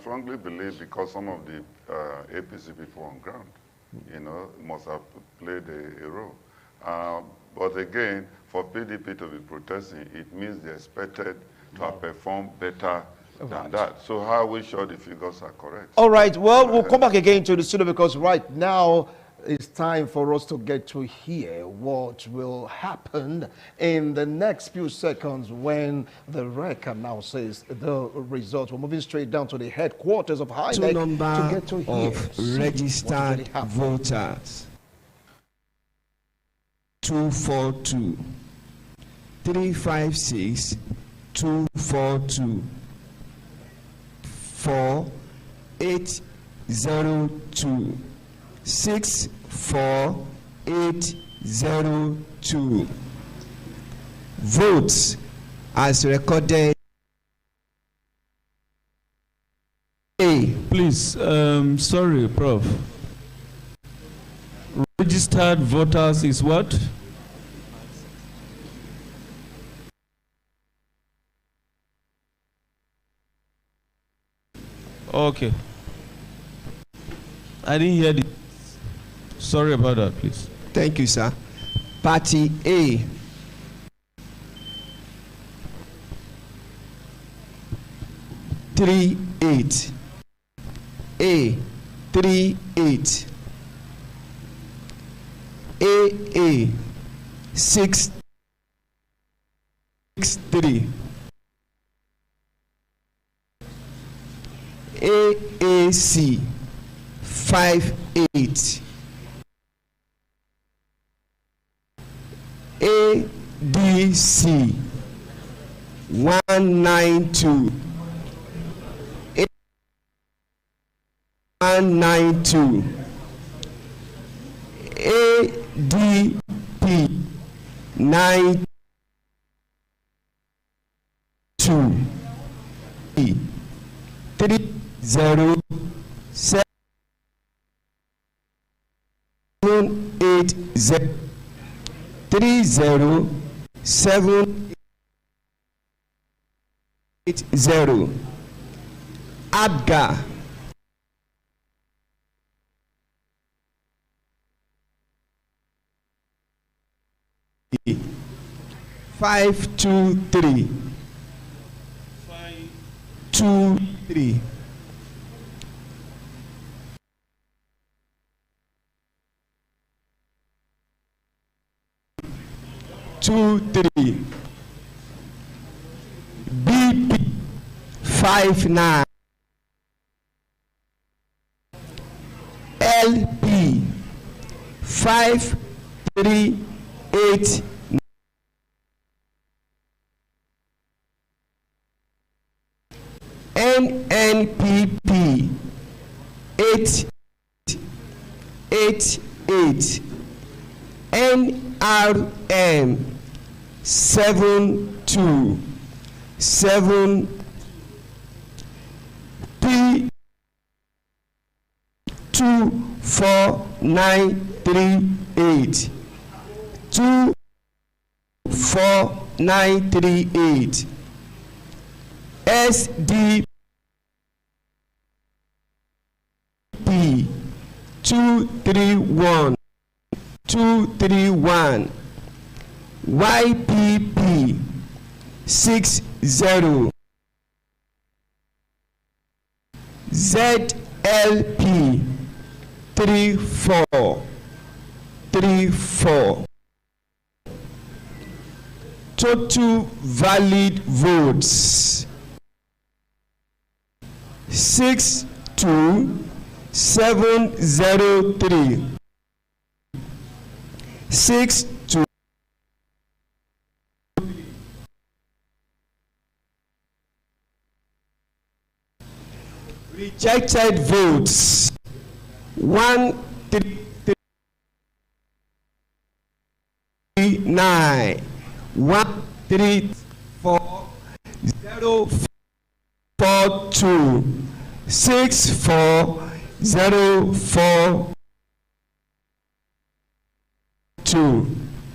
strongly believe because some of the APC people on ground, must have played a role. But again, for PDP to be protesting, it means they're expected to have performed better than that. So how are we sure the figures are correct? All right. Well, we'll come back again to the studio because right now it's time for us to get to hear what will happen in the next few seconds when the REC announces the results. We're moving straight down to the headquarters of INEC to get to hear of registered voters. 242 356 242 4802 64802. Votes as recorded. A. Please, sorry, Prof. Registered voters is what? Okay. I didn't hear the. Sorry about that, please. Thank you, sir. Party A. Three 8. A 38. AA 663. AAC 58. ADC 192. 192. ADP 92. 307 30 ABGA 523 523 23 BP 59 LP 538 NNPP 888 NRM 727 P 24938 24938 SDP 231 231 YPP 60 ZLP 3434. Total valid votes 62703. 6 rejected votes 139 134 6404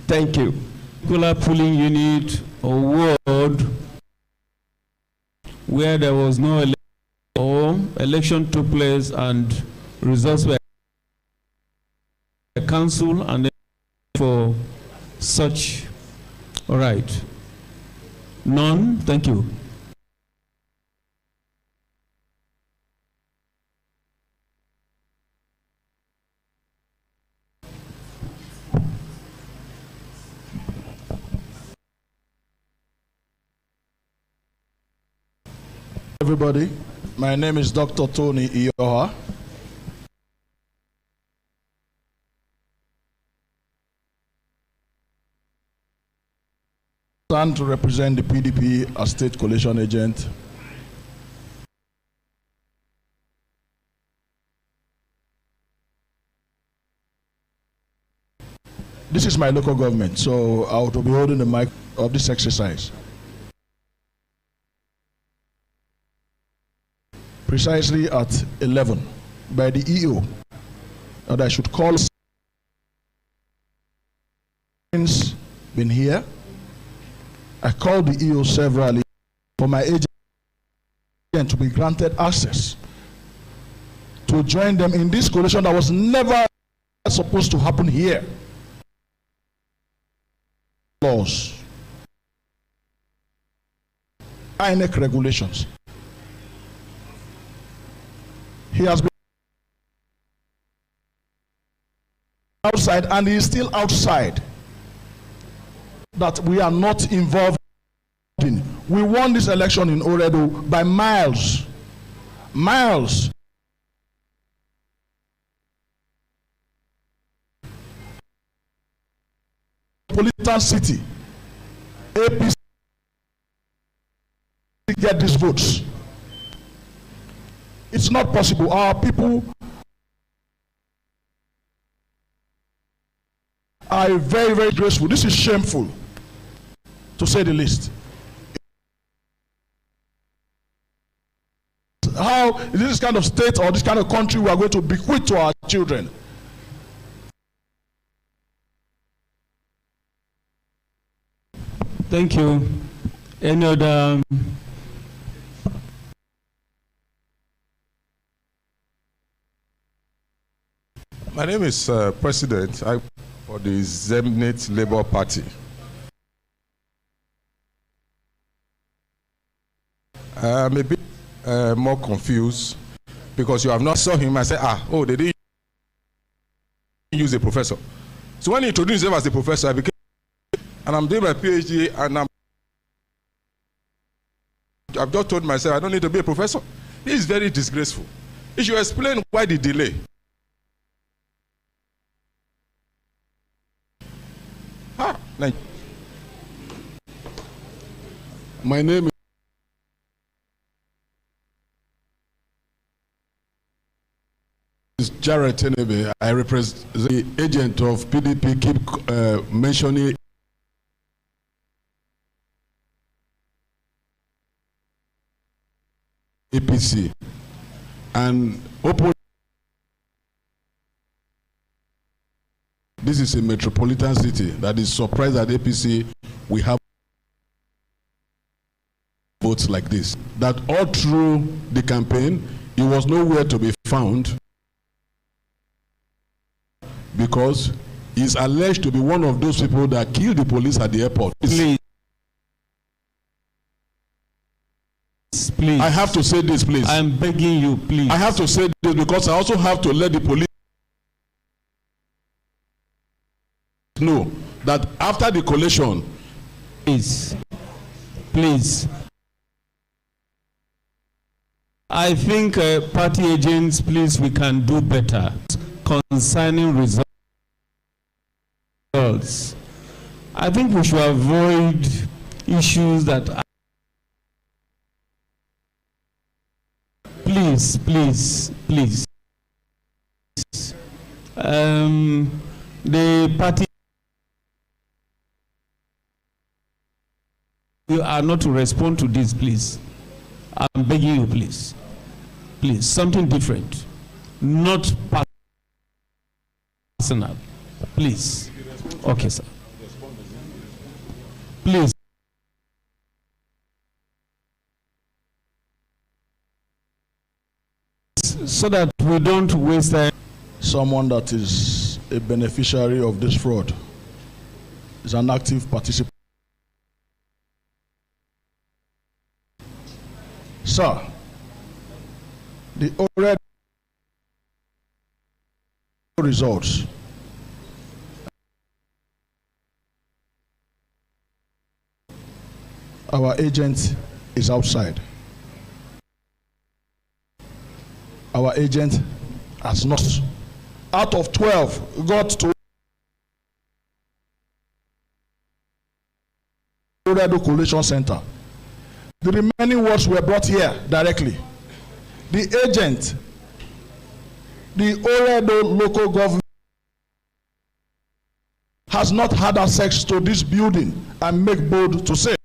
Thank you. Particular polling unit or ward where there was no or election took place and results were cancelled and then for such. All right. None. Thank you. Everybody, my name is Dr. Tony Iyoha. I stand to represent the PDP as state coalition agent. This is my local government, so I will be holding the mic of this exercise. Precisely at 11 by the EO that I should call. Since been here, I called the EO severally for my agent to be granted access to join them in this coalition that was never supposed to happen here. Laws, INEC regulations. He has been outside and he is still outside. That we are not involved in. We won this election in Oredo by miles. Miles. Metropolitan city. APC get these votes. It's not possible. Our people are very, very graceful. This is shameful, to say the least. How is this kind of state or this kind of country we are going to bequeath to our children? Thank you. Any other? My name is President for the Zenith Labour Party. I'm a bit more confused because you have not saw him and said, oh, they didn't use a professor. So when he introduced himself as a professor, I became, and I'm doing my PhD, and I've just told myself I don't need to be a professor. This is very disgraceful. He should explain why the delay. My name is Jared Tenebe. I represent the agent of PDP. Keep mentioning APC and open. This is a metropolitan city that is surprised at APC we have votes like this. That all through the campaign, he was nowhere to be found because he's alleged to be one of those people that killed the police at the airport. Please. Please. I have to say this, please. I'm begging you, please. I have to say this because I also have to let the police know that after the collation, please, I think party agents, please, we can do better concerning results. I think we should avoid issues that are, please, the party, you are not to respond to this, please. I'm begging you, please. Please, something different, not personal. Please. Okay, sir. Please. so that we don't waste time. Someone that is a beneficiary of this fraud is an active participant. Sir, the already results our agent is outside. Our agent has not, out of 12, got to Collation Center. The remaining words were brought here directly. The agent, the Oredo local government, has not had access to this building and make bold to say.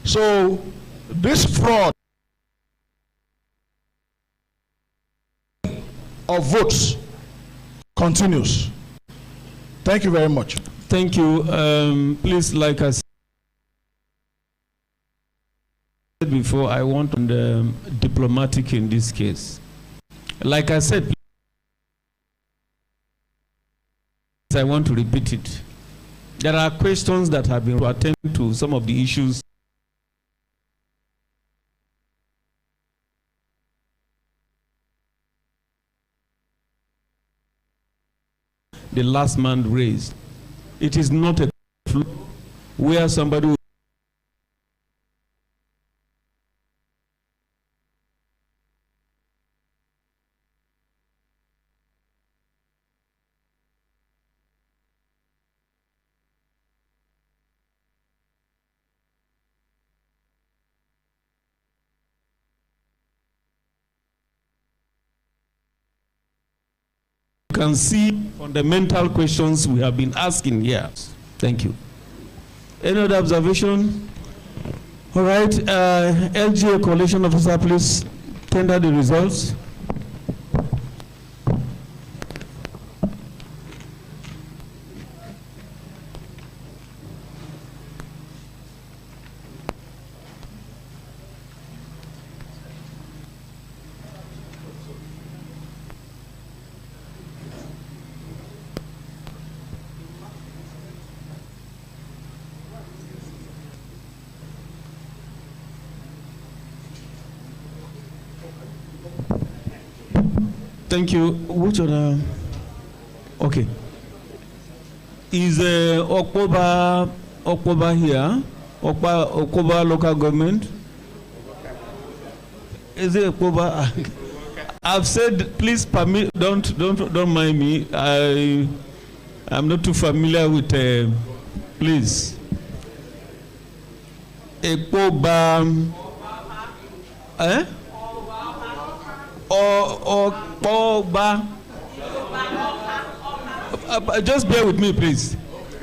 So this fraud of votes continues. Thank you very much. Thank you. Please, like I said before, I want to be diplomatic in this case. Like I said, I want to repeat it. There are questions that have been to attend to some of the issues the last man raised. It is not a fluke where somebody can see fundamental questions we have been asking here. Thank you. Any other observation? All right, LGA coalition officer, please tender the results. Thank you. Which other? Okay. Is Okpoba here? Okpoba local government? Is it Okpoba? I've said, please permit. Don't mind me. I'm not too familiar with. Please. Okpoba. Okpoba. Just bear with me, please.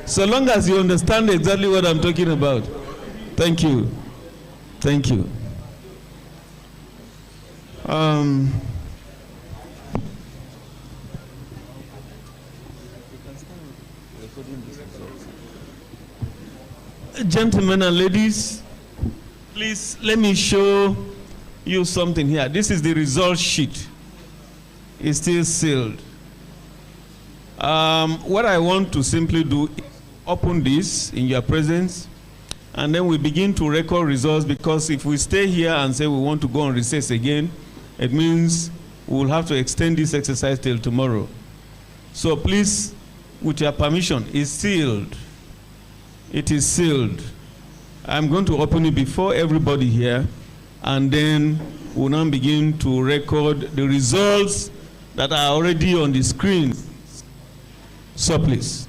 So long as you understand exactly what I'm talking about. Thank you. Thank you. Gentlemen and ladies, please let me show you something here. This is the result sheet. It's still sealed. What I want to simply do is open this in your presence, and then we begin to record results, because if we stay here and say we want to go on recess again, it means we will have to extend this exercise till tomorrow. So please, with your permission, it's sealed. It is sealed. I'm going to open it before everybody here, and then we'll now begin to record the results that are already on the screen. So please.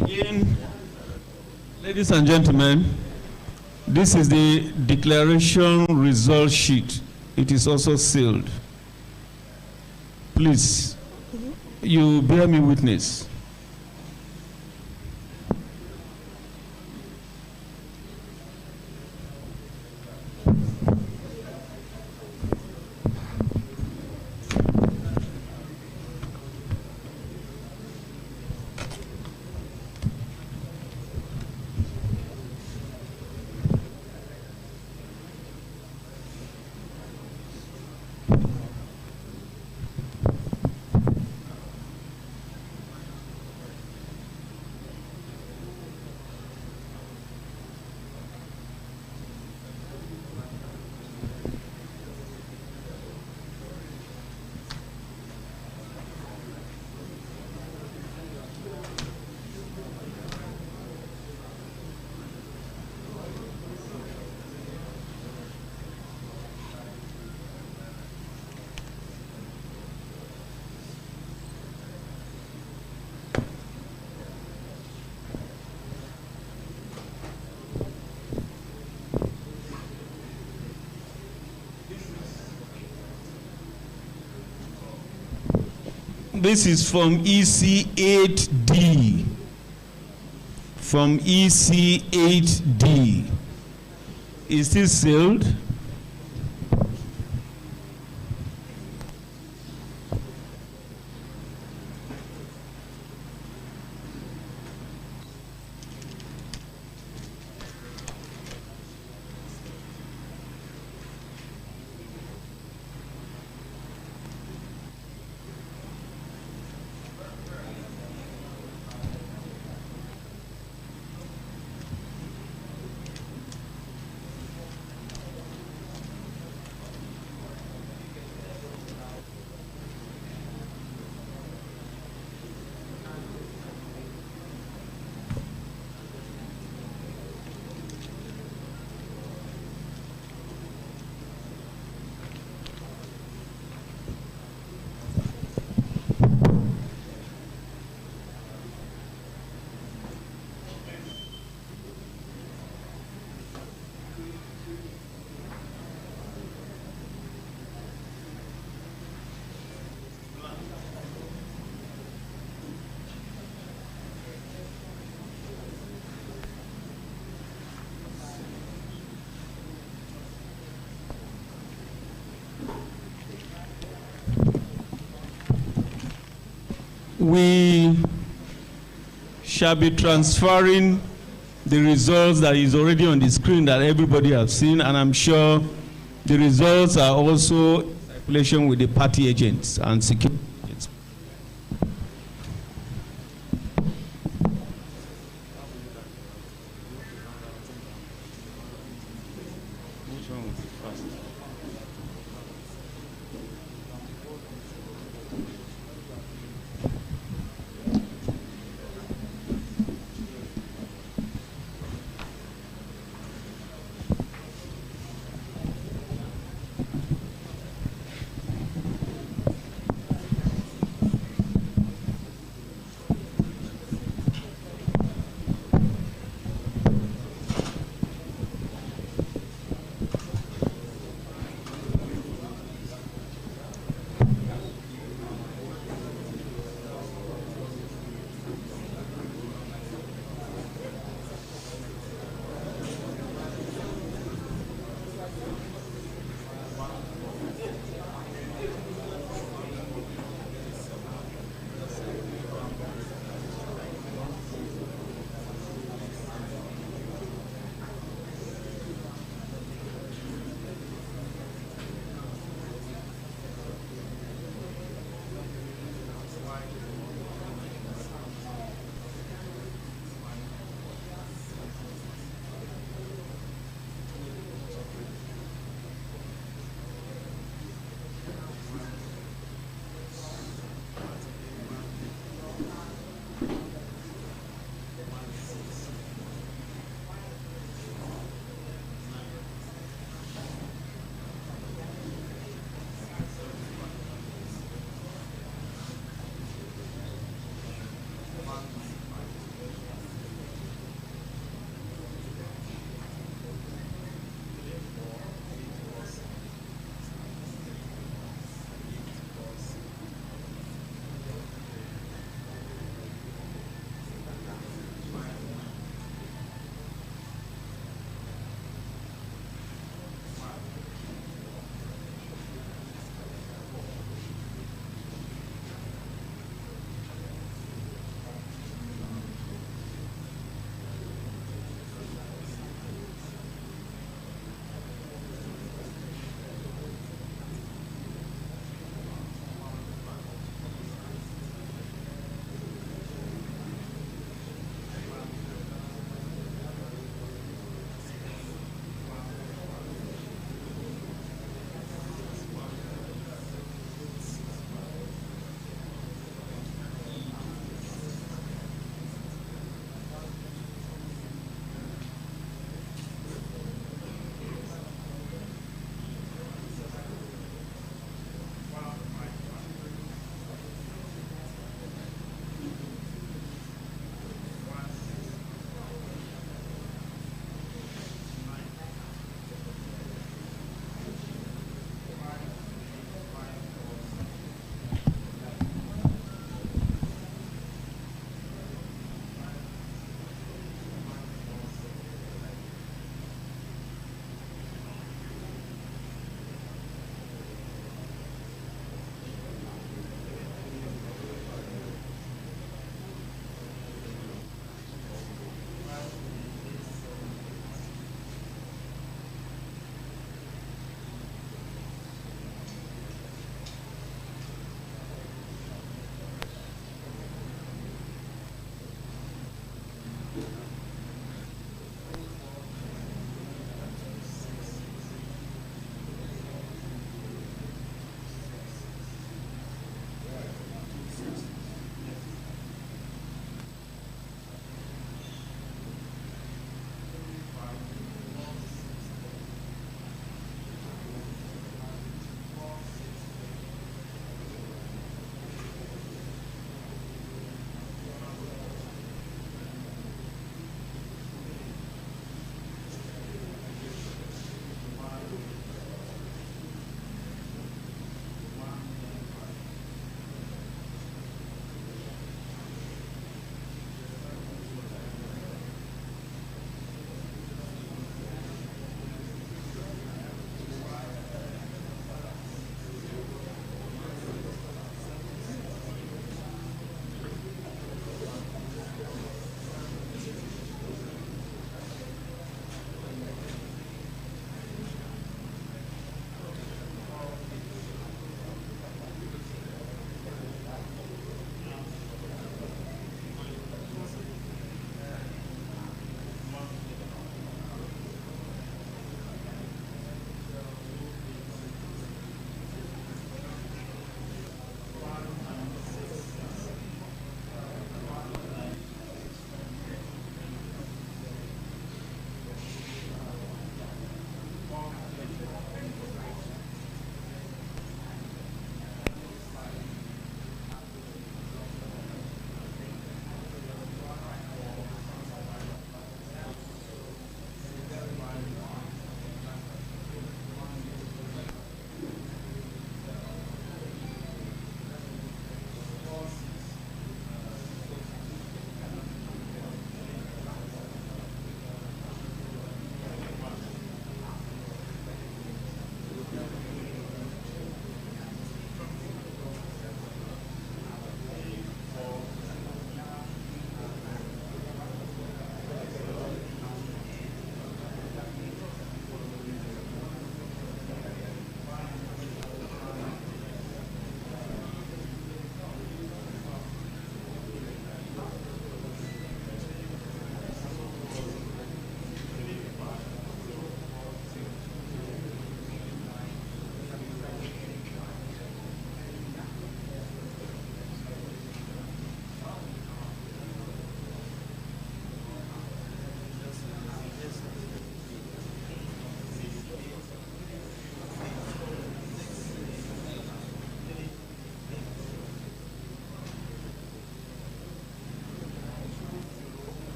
Again, ladies and gentlemen, this is the declaration result sheet. It is also sealed. Please, you bear me witness. This is from EC8D. From EC8D. Is this sealed? We shall be transferring the results that is already on the screen that everybody has seen, and I'm sure the results are also in circulation with the party agents and security agents. Which one will be first?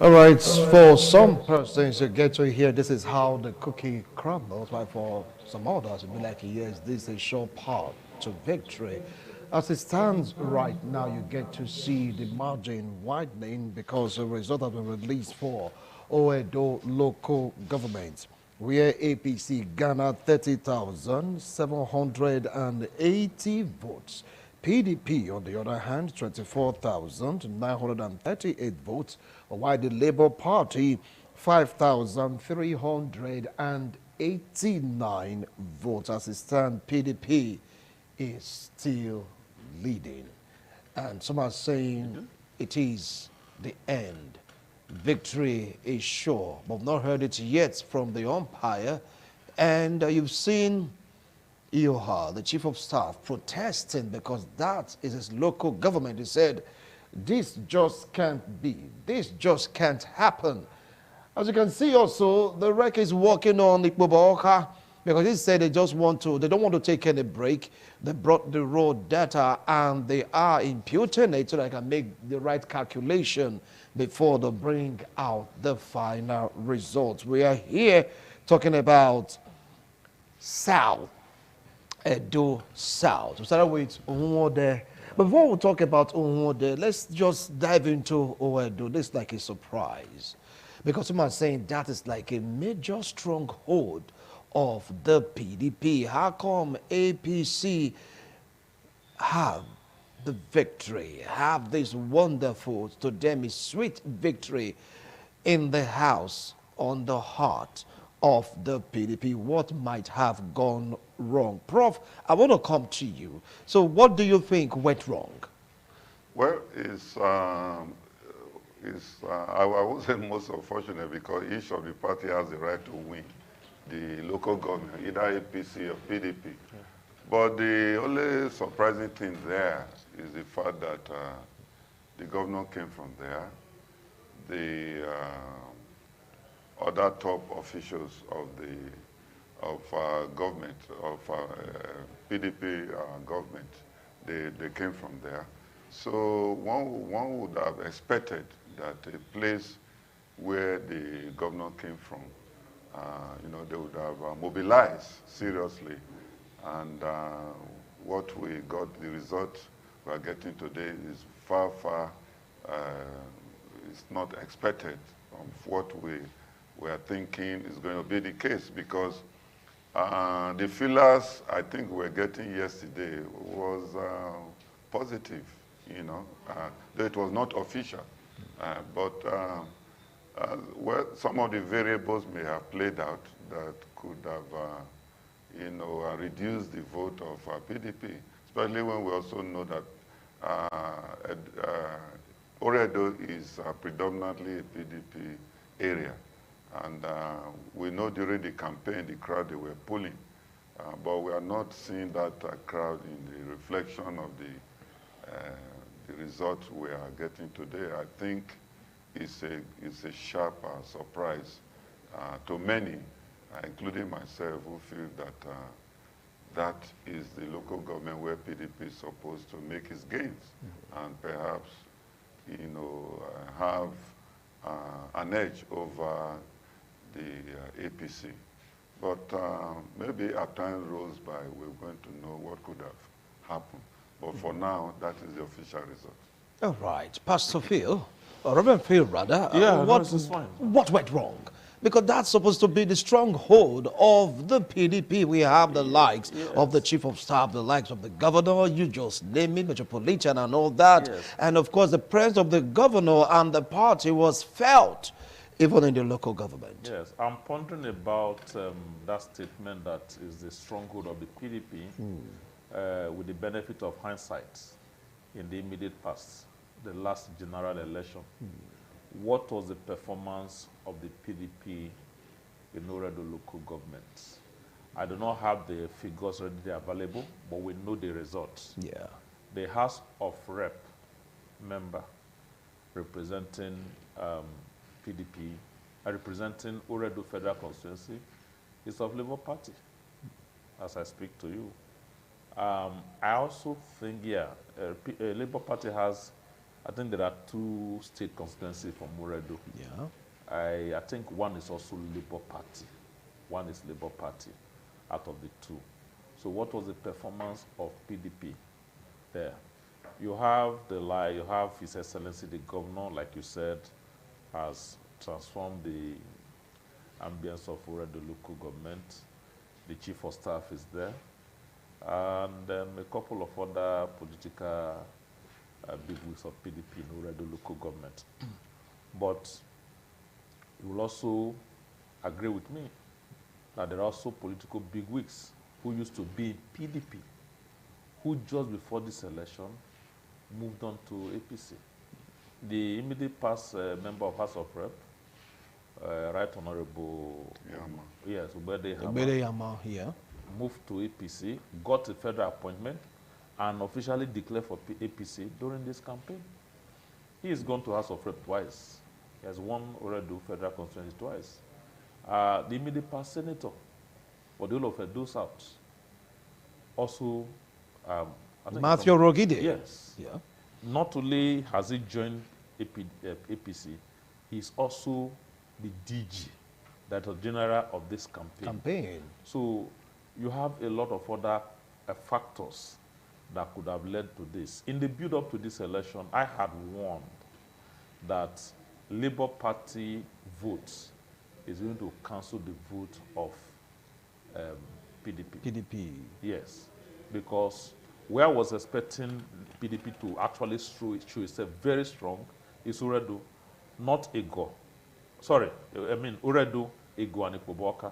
All right, for some persons you get to hear this is how the cookie crumbles, but for some others it'll be like, yes, this is a sure path to victory. As it stands right now, you get to see the margin widening because the result has been released for Oedo local government, where APC garnered 30,780 votes. PDP, on the other hand, 24,938 votes, while the Labour Party, 5,389 votes. As it stands, PDP is still leading. And some are saying it is the end. Victory is sure, but I've not heard it yet from the umpire. And you've seen Ioha, the chief of staff, protesting because that is his local government. He said, this just can't be. This just can't happen. As you can see also, the REC is working on Ikpobaoka because he said they don't want to take any break. They brought the raw data and they are imputing it so they can make the right calculation before they bring out the final results. We are here talking about South. Edo South. We started with Ohuode. Before we talk about Ohuode, let's just dive into Oedo. This is like a surprise. Because someone is saying that is like a major stronghold of the PDP. How come APC have the victory, have this wonderful, to them is sweet victory in the house, on the heart of the PDP? What might have gone wrong? Prof, I want to come to you. So what do you think went wrong? Well, I would say most unfortunate because each of the party has the right to win the local government, either APC or PDP. Yeah. But the only surprising thing there is the fact that the governor came from there. The other top officials of government, of PDP government, they came from there. So one would have expected that a place where the governor came from, they would have mobilized seriously. And what we got, the result we are getting today is far, it's not expected of what we are thinking is going to be the case, because the feelers I think we were getting yesterday was positive, though it was not official. Well, some of the variables may have played out that could have, reduced the vote of PDP, especially when we also know that Oredo is predominantly a PDP area. And we know during the campaign, the crowd they were pulling. But we are not seeing that crowd in the reflection of the result we are getting today. I think it's a sharp surprise to many, including myself, who feel that that is the local government where PDP is supposed to make its gains, and perhaps, have an edge over the APC. But maybe as time rolls by, we're going to know what could have happened. But for now, that is the official result. All right. Pastor Phil, or Reverend Phil rather, what went wrong? Because that's supposed to be the stronghold of the PDP. We have the likes of the chief of staff, the likes of the governor, you just name it, metropolitan and all that. Yes. And of course, the presence of the governor and the party was felt even in the local government. Yes, I'm pondering about that statement that is the stronghold of the PDP with the benefit of hindsight in the immediate past, the last general election. What was the performance of the PDP in Oredo local government? I do not have the figures readily available, but we know the results. Yeah. The House of Rep member representing PDP, representing Oredo Federal Constituency, is of Labour Party, as I speak to you. I also think, Labour Party has I think there are 2 state constituencies from Uredu. Yeah. I think one is also Labour Party. One is Labour Party out of the 2. So what was the performance of PDP there? You have you have His Excellency the Governor, like you said, has transformed the ambience of Uredu local government. The Chief of Staff is there. And a couple of other political bigwigs of PDP in Uredu local government. But you will also agree with me that there are also political bigwigs who used to be in PDP, who just before this election moved on to APC. The immediate past member of House of Rep, Right Honorable Yama. Yes, Ubede Yama here. moved to APC, got a federal appointment, and officially declared for APC during this campaign. He has gone to House of Rep twice. He has won Uredu federal constituency twice. The immediate past senator, Odilo of Edo South, also, I think Matthew Rogide. yes. Yeah. Not only has he joined APC, he's also the DG, Director General of this campaign. So you have a lot of other factors that could have led to this. In the build-up to this election, I had warned that Labour Party votes is going to cancel the vote of PDP. PDP. Yes, because where I was expecting PDP to actually show itself very strong is Uredu, not Ego. Sorry, I mean Uredu, Ego, and Ikpoboka.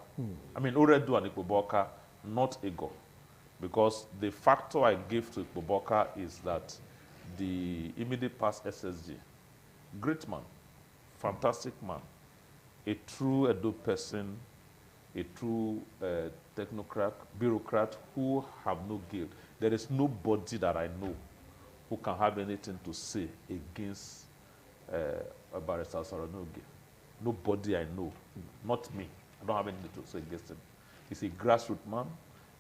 I mean Uredu and Ikpoboka, not Ego. Because the factor I give to Ikpoboka is that the immediate past SSG, great man, fantastic man, a true Edo person, a true technocrat, bureaucrat who have no guilt. There is nobody that I know who can have anything to say against Barrister Saranoge. Nobody I know, not me. I don't have anything to say against him. He's a grassroots man.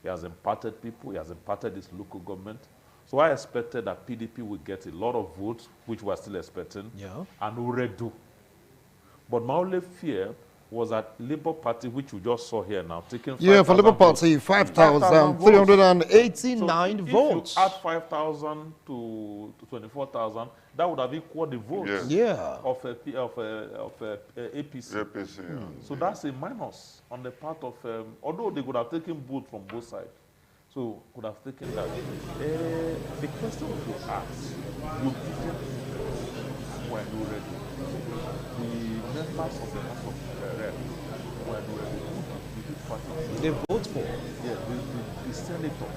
He has imparted people. He has imparted this local government. So I expected that PDP would get a lot of votes, which we're still expecting, and Uredu. But my only fear was that Labour Party, which we just saw here now, taking 5,000 for Labour Party, 5,389 votes. If you add 5,000 to 24,000, that would have equaled the votes of APC. So that's a minus on the part of, although they could have taken votes from both sides. So could have taken that. The question to ask would be when you ready. The members of the House of Rep were the party. They vote for? Yeah, the senator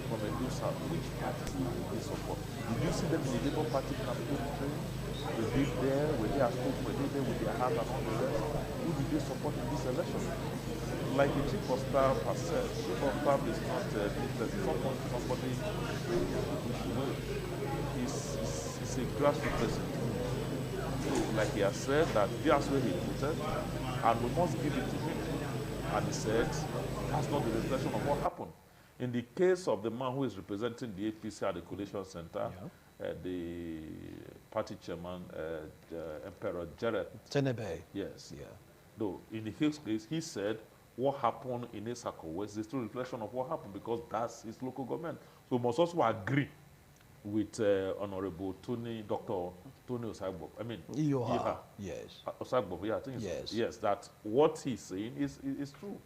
from Edo South, which party they support? Did you see them in the Labour Party campaign train? Were they there? Were they at home? Were they there with their hand and all the rest? Who did they support in this election? Like the Chief of Staff has said, Chief of Staff is not somebody he's a grassroots president. Like he has said, that that's where he voted, and we must give it to him. And he said, that's not the reflection of what happened. In the case of the man who is representing the APC at the Collation Center, the party chairman, Emperor Jared Tenebe. Yes. Yeah. Though in his case, he said what happened in Esako was the true reflection of what happened, because that's his local government. So we must also agree with Honorable Dr. Tony Osagbo. I mean, yes. Osagbo, yeah, I think yes, that what he's saying is true.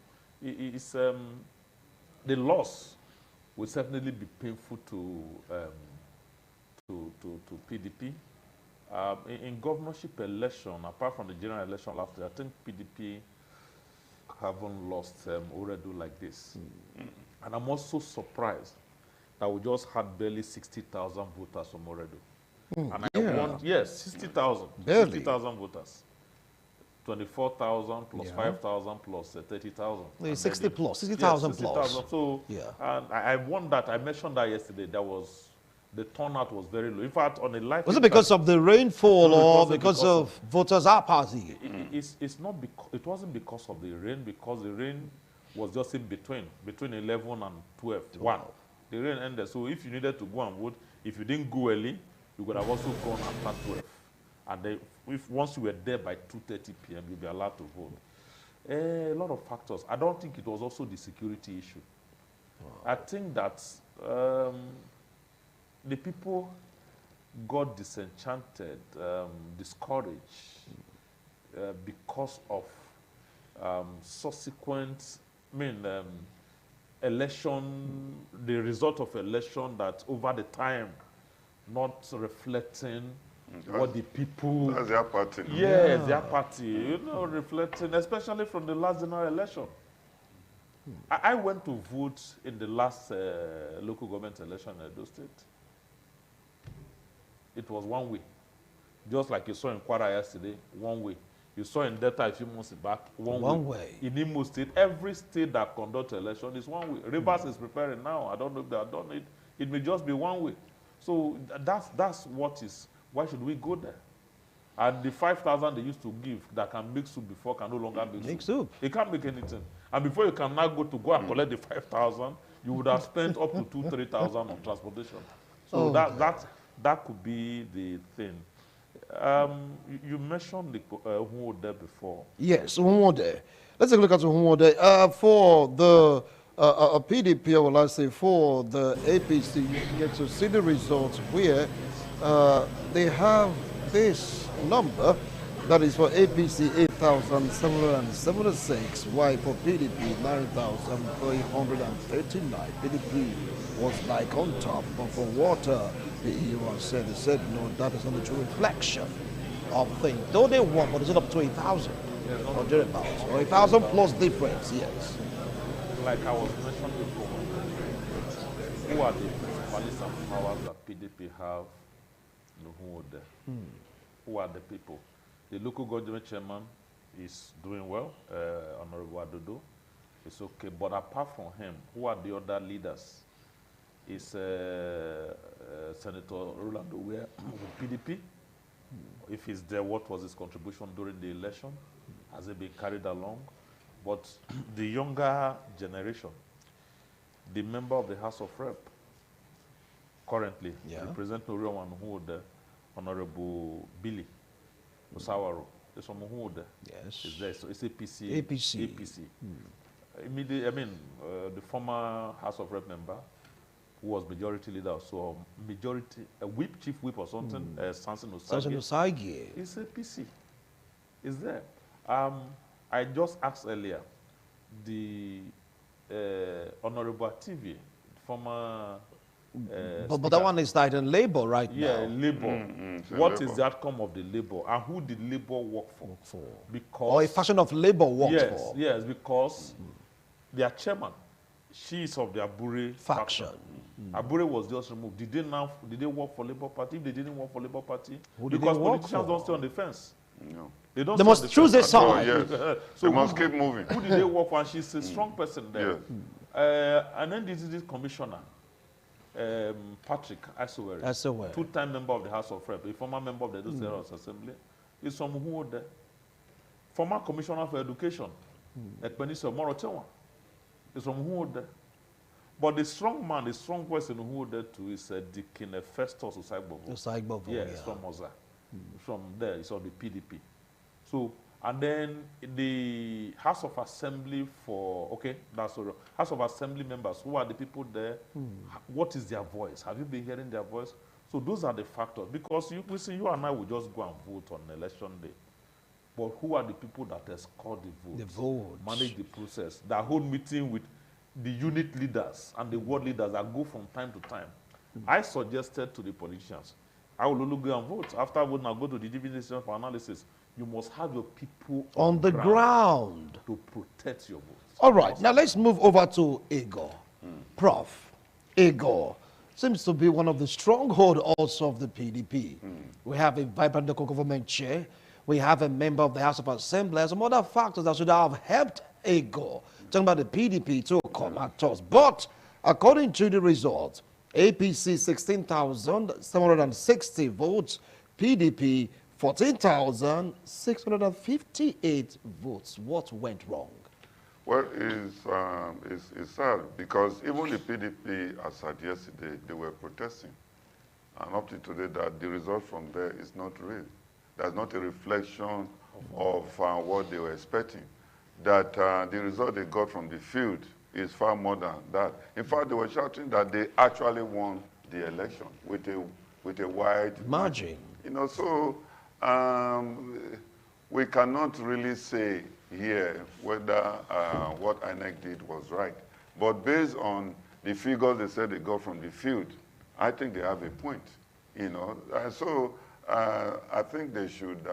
It's, the loss will certainly be painful to PDP. In governorship election, apart from the general election last year, I think PDP haven't lost Uredu like this. And I'm also surprised that we just had barely 60,000 voters from Uredu. And I want, 60,000. 60,000 voters. 24,000 plus 5,000 plus 30,000. 60,000 plus. 60,000 plus. So, and I won that. I mentioned that yesterday. The turnout was very low. In fact, on a light. Was it because of the rainfall or because of voters' apathy? It's not because, it wasn't because of the rain, because the rain was just in between 11 and 12. Wow. The rain ended. So if you needed to go and vote, if you didn't go early, You could have also gone after 12. And then if once you were there by 2:30 p.m., you'd be allowed to vote. A lot of factors. I don't think it was also the security issue. I think that the people got disenchanted, discouraged because of subsequent, election, the result of election that over the time not reflecting what the people... That's their party. Yes, their party, reflecting, especially from the last general election. I went to vote in the last local government election in Edo State. It was one way. Just like you saw in Kwara yesterday, one way. You saw in Delta a few months back, one way. In Imo State, every state that conducts election is one way. Rivers is preparing now. I don't know if they have done it. It may just be one way. So that's what is, why should we go there? And the 5,000 they used to give that can make soup before can no longer make soup. It can't make anything. And before you can now go and collect the 5,000, you would have spent up to 2,000 to 3,000 on transportation. So that could be the thing. You mentioned the Hunwode before. Yes, Hunwode. Let's take a look at Hunwode. For the PDP, I would like to say for the APC, you get to see the results where they have this number. That is for APC 8,776, while for PDP 9,339. PDP was like on top, but for water, the EU said, they said, no, that is not the true reflection of things. Though they won, but it's up to 8,000 or thereabouts, or 1,000 plus difference, yes. Like I was mentioning before, who are the principalities and powers that PDP have in Hunwode? Who are the people? The local government chairman is doing well, Honorable Adodo. It's okay, but apart from him, who are the other leaders? Is Senator Rolando Ware with PDP? If he's there, what was his contribution during the election? Has it been carried along? But the younger generation, the member of the House of Rep, currently, representing Orion Hunwode, Honorable Billy Osawaro, is from Hunwode. Yes. Is there? So it's APC. APC. Immediately, the former House of Rep member, who was majority leader, so majority, chief whip or something, Samson Osagi. It's APC. Is there? I just asked earlier, the Honorable TV, former... but that one is tied in Labour right now. Yeah, Labour. What is the outcome of the Labour? And who did Labour work for? Because... Or a faction of Labour works for. Yes, because their chairman, she is of the Abure faction. Abure was just removed. Did they work for Labour Party? If they didn't work for Labour Party, because politicians don't stay on the fence. No. They must choose a side. So they must keep moving. Who did they work for? And she's a strong person there. And then this commissioner, Patrick Asowere, two-time member of the House of Rep, a former member of the Edo State Assembly, is from Hunwode. Former commissioner for education, Ekpenisi Omorotewa, is from Hunwode. But the strong man, the strong person in Hunwode too is Deacon Festus Osagbovo. Yes, from Oza. From there, it's on the PDP. So, and then the House of Assembly House of Assembly members, who are the people there? What is their voice? Have you been hearing their voice? So those are the factors. Because you and I will just go and vote on election day. But who are the people that escort the votes? The votes. Manage the process. That hold meeting with the unit leaders and the ward leaders that go from time to time. I suggested to the politicians, I will only go and vote. After voting, I'll go to the division for analysis. You must have your people on the ground to protect your votes. All right, now let's move over to Igor. Prof. Igor seems to be one of the strongholds also of the PDP. We have a vibrant local government chair. We have a member of the House of Assembly and some other factors that should have helped Igor, talking about the PDP, to come at us. But according to the results, APC 16,760 votes, PDP 14,658 votes. What went wrong? Well, it's sad because even the PDP, as at yesterday, they were protesting. and up to today that the result from there is not real. That's not a reflection of what they were expecting. That the result they got from the field is far more than that. In fact, they were shouting that they actually won the election with a wide margin. You know, so we cannot really say here whether what INEC did was right. But based on the figures they said they got from the field, I think they have a point, you know. So I think they should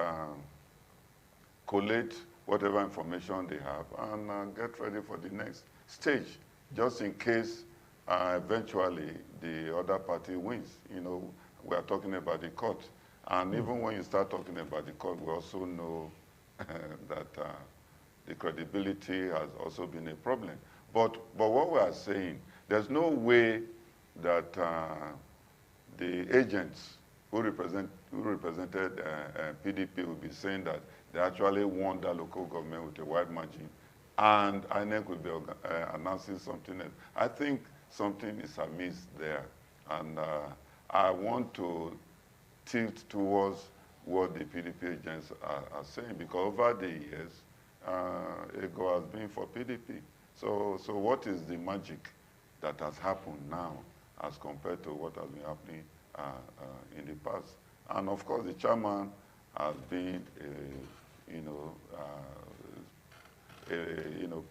collate whatever information they have and get ready for the next stage, just in case eventually the other party wins. You know, we are talking about the court. And even when you start talking about the court, we also know that the credibility has also been a problem. But what we are saying, there's no way that the agents who represented PDP will be saying that they actually won that local government with a wide margin, and INEC will be announcing something else. I think something is amiss there, and I want to tilt towards what the PDP agents are saying, because over the years, EGO has been for PDP. So what is the magic that has happened now as compared to what has been happening in the past? And of course, the chairman has been,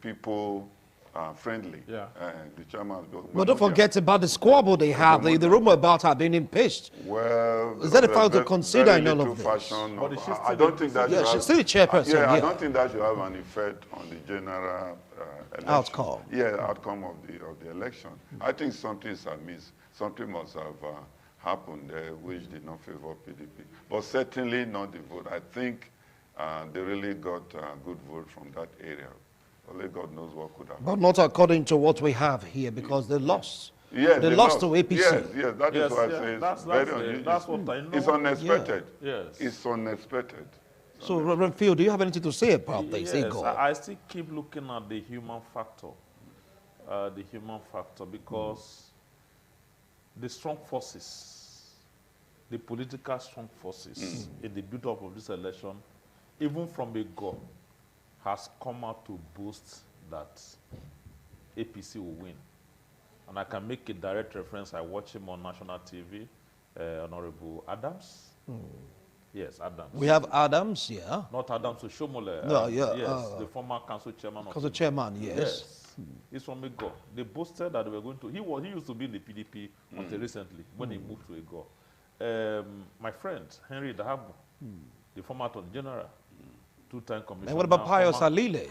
people friendly. Yeah. The chairman. But don't forget about the squabble they have, the rumor about her being impeached. Well, is that a fact to consider in all of this? I don't think that. Yeah, she's still the chairperson. Yeah, I don't think that should have an effect on the general election. Outcome. Yeah, outcome of the election. I think something is amiss. Something must have happened there which did not favor PDP, but certainly not the vote. I think they really got a good vote from that area. Only God knows what could have happened. But not according to what we have here, because they lost. Yes, they lost to APC. Yes, that is why I say it's very unusual. That's what I know. It's unexpected. Yeah. Yes. It's unexpected. So, Reverend Phil, do you have anything to say about this? Yes, I still keep looking at the human factor. Because the strong forces, the political strong forces in the build-up of this election, even from a go, has come out to boast that APC will win. And I can make a direct reference. I watch him on national TV, Honorable Adams. Yes, Adams. We have Adams, yeah. Not Adams Oshomole. No, yeah. Yes, the former council chairman. Council chairman, yes. He's from Ego. They boasted that they were going to. He used to be in the PDP until recently when he moved to Ego. My friend Henry Dahabu, the former attorney general, two-time commissioner. And what about Pius Alile?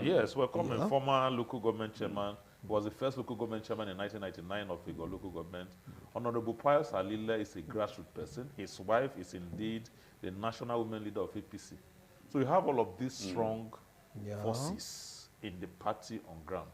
Yes, welcome. Former local government chairman. He was the first local government chairman in 1999 of Ego local government. Honorable Pius Alile is a grassroots person. His wife is indeed the national women leader of APC. So you have all of these strong forces in the party on ground.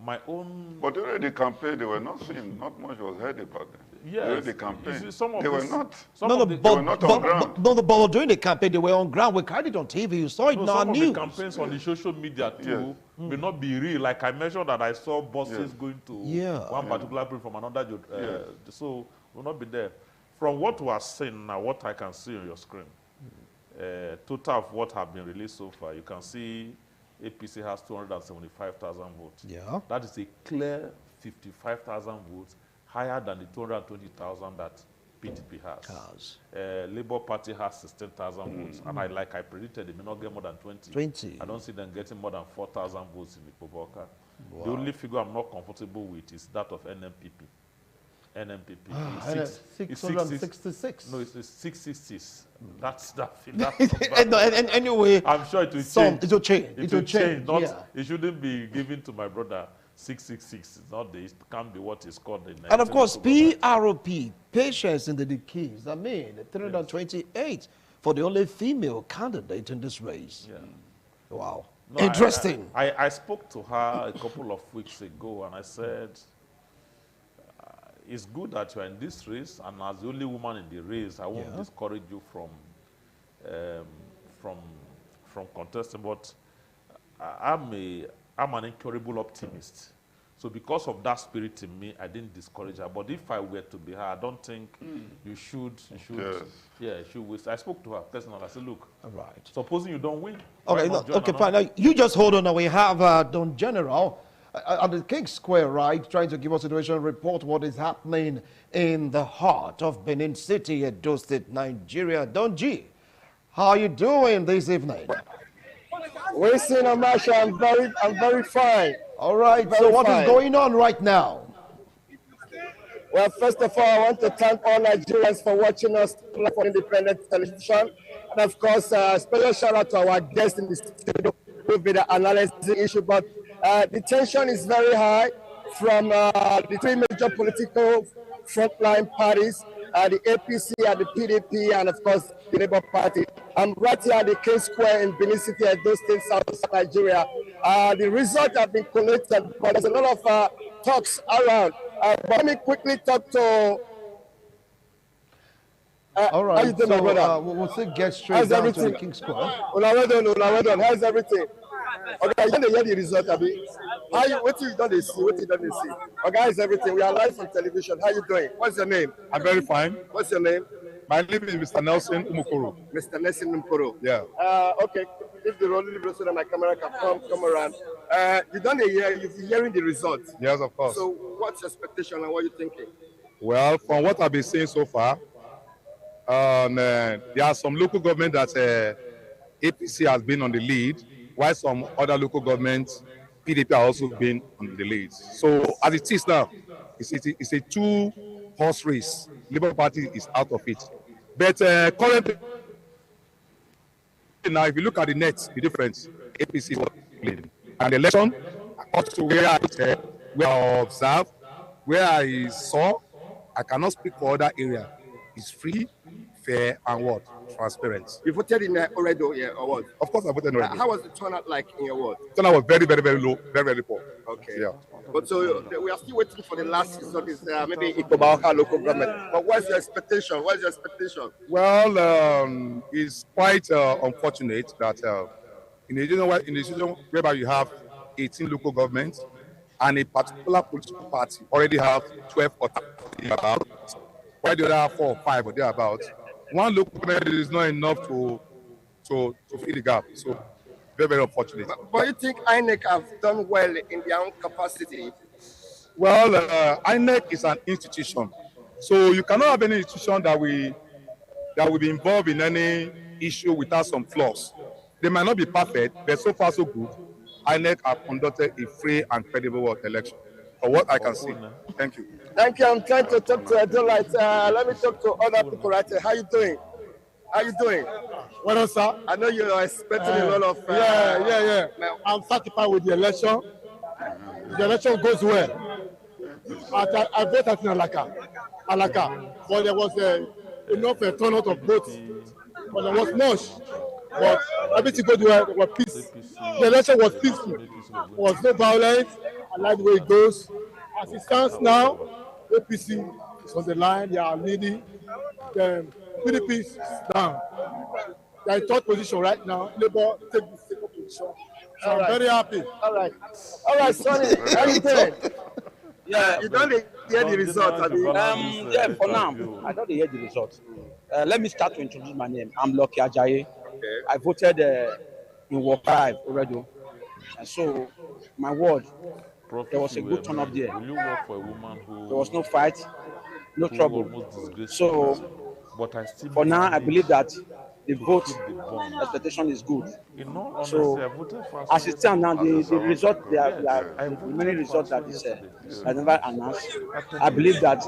My own... But during the campaign, they were not seen. Not much was heard about them. Yes. During the campaign, they were not. They were not on ground. But during the campaign, they were on ground. We carried it on TV. You saw it in our news. Some of the campaigns on the social media, too, may not be real. Like I mentioned that I saw buses going to one particular place from another. So will not be there. From what we are seeing now, what I can see on your screen, total of what have been released so far, you can see APC has 275,000 votes. Yeah. That is a clear 55,000 votes, higher than the 220,000 that PDP has. Labour Party has 16,000 votes, and like I predicted, they may not get more than 20. I don't see them getting more than 4,000 votes in the Poboka. Wow. The only figure I'm not comfortable with is that of NMPP. NMPP. 666. No, it's 666. That's anyway, I'm sure it will change. It will change. It will change. It shouldn't be given to my brother 666. It's not it can't be what is called the. And of course, PROP, patience in the decades. 328 for the only female candidate in this race. Yeah. Wow. No, interesting. I spoke to her a couple of weeks ago, and I said, it's good that you're in this race, and as the only woman in the race, I won't discourage you from contesting. But I'm an incurable optimist, So because of that spirit in me, I didn't discourage her. But if I were to be her, I don't think you should, Yes. yeah, you should waste. I spoke to her personally. I said, look, All right. supposing you don't win. Okay, why not join okay, another? fine. Now, you just hold on. Now we have Don General at the King Square, right, trying to give us a situation report what is happening in the heart of Benin City, Edo State, Nigeria. Don G, how are you doing this evening? Wasting a match, I'm very fine. All right, so what is going on right now? Well, first of all, I want to thank all Nigerians for watching us for independent television. And of course, special shout out to our guests in the studio who will be the analyzing issue. But the tension is very high from the three major political frontline parties, the APC and the PDP, and of course, the Labour Party. I'm right here at the King Square in Benin City, Edo State, South Nigeria. The results have been collected, but there's a lot of talks around. But let me quickly talk to. All right, how you doing, so my brother? we'll still get straight How's down everything? to the King Square. Well done. How's everything? Okay, you don't hear the result, Abi. How you? What you don't see? What you don't see? Okay, how's everything? We are live on television. How you doing? What's your name? I'm very fine. What's your name? My name is Mr. Nelson Umukoro. Mr. Nelson Mporo. Yeah. Okay. If the roll so that my camera can come around. You don't hear. You're hearing the results. Yes, of course. So, what's your expectation and what are you thinking? Well, from what I've been seeing so far, there are some local government that APC has been on the lead, while some other local governments, PDP are also been on the lead. So as it is now, it's a two-horse race. Labour Party is out of it. But currently, now if you look at the net, the difference, APC is leading. And the election, according to where I observe, where I saw, I cannot speak for other area. It's free, fair, and what? Transparent. You voted in Oredo, yeah, or what? Of course, I voted in Oredo. How was the turnout like in your ward? Turnout was very, very, very low, very, very poor. Okay. Yeah. But so we are still waiting for the last result. Is maybe Ikobaoka local government. But what's your expectation? What's your expectation? Well, it's quite unfortunate that in a situation whereby you have 18 local governments and a particular political party already have 12 or 13 about, while the other 4 or 5 or thereabouts, one local government is not enough to fill the gap. So very, very unfortunate. But you think INEC have done well in their own capacity? Well, INEC is an institution, so you cannot have any institution that will be involved in any issue without some flaws. They might not be perfect, but so far so good. INEC have conducted a free and credible election. For what I can see. Thank you. Thank you. I'm trying to talk to Adolite. Let me talk to other people right here. How you doing? How you doing? Well, sir. I know you are expecting a lot of. Yeah. I'm satisfied with the election. The election goes well. I voted in Alaka, but there was enough turnout of votes. But there was much. But everything goes well. There was peace. The election was peaceful. There was no violence. I like the way it goes. As it stands now, APC is on the line. They are leading. The PDP is down. They are in third position right now. Labour take the second position. So I'm very happy. All right, Sonny. How you doing? Yeah, you don't hear the result. Yeah, for now, I don't hear the result. Let me start to introduce my name. I'm Lucky Ajayi. Okay. I voted in Ward 5 already. And so, my ward, there was a good turn up there. Will you work for a woman who... There was no fight, no trouble. So, but I still for now, I believe that the vote expectation is good. So, as it stands now, the result, the remaining result that is never announced, I believe that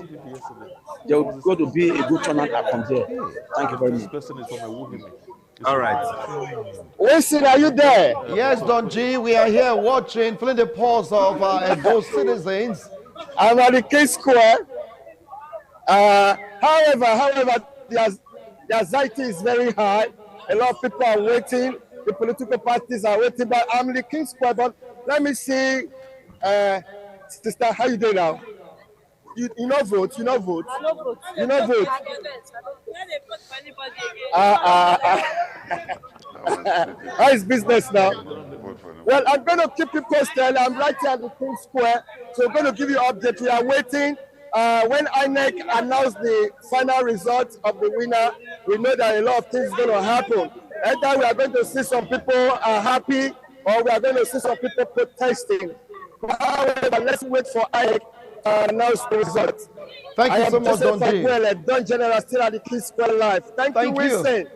there will go to be a good turnout from there. Thank you very much. This person is from a woman. All right. Wilson, are you there? Yes, Don G, we are here watching, feeling the pulse of those citizens. I'm at the King Square. However, the anxiety is very high. A lot of people are waiting. The political parties are waiting. But I'm at the King Square. But let me see, sister, how you doing now? You not vote. You not vote. I don't vote. You not vote. I don't vote for anybody again. How is business now? Well, I'm going to keep you posted. I'm right here at the King Square, so we're going to give you an update. We are waiting. When INEC announced the final results of the winner, we know that a lot of things are going to happen. Either we are going to see some people happy, or we are going to see some people protesting. However, let's wait for INEC to announce the results. Thank you so much, Don General, still at the King Square Live. Thank you, Wilson.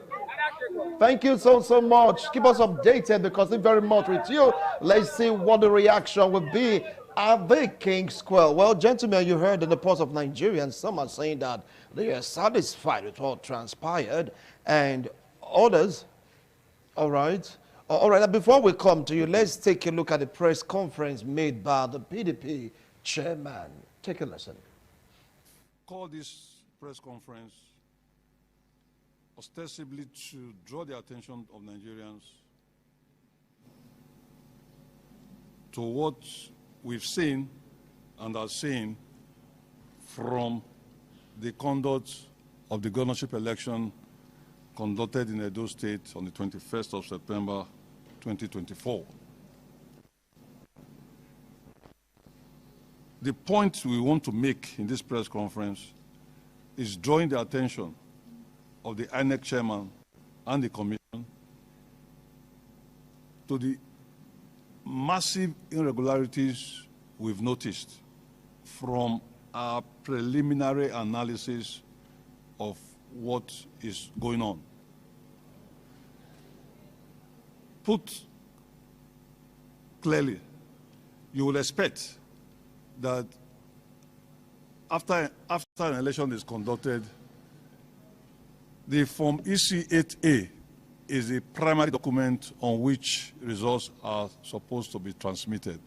Thank you so much. Keep us updated because it's very much with you. Let's see what the reaction will be at the King Square. Well, gentlemen, you heard in the pulse of Nigerians, some are saying that they are satisfied with what transpired, and others, all right. Before we come to you, let's take a look at the press conference made by the PDP chairman. Take a listen. Call this press conference ostensibly to draw the attention of Nigerians to what we've seen and are seeing from the conduct of the governorship election conducted in Edo State on the 21st of September 2024. The point we want to make in this press conference is drawing the attention of the INEC chairman and the commission to the massive irregularities we've noticed from our preliminary analysis of what is going on. Put clearly, you will expect that after an election is conducted, the Form EC8A is the primary document on which results are supposed to be transmitted.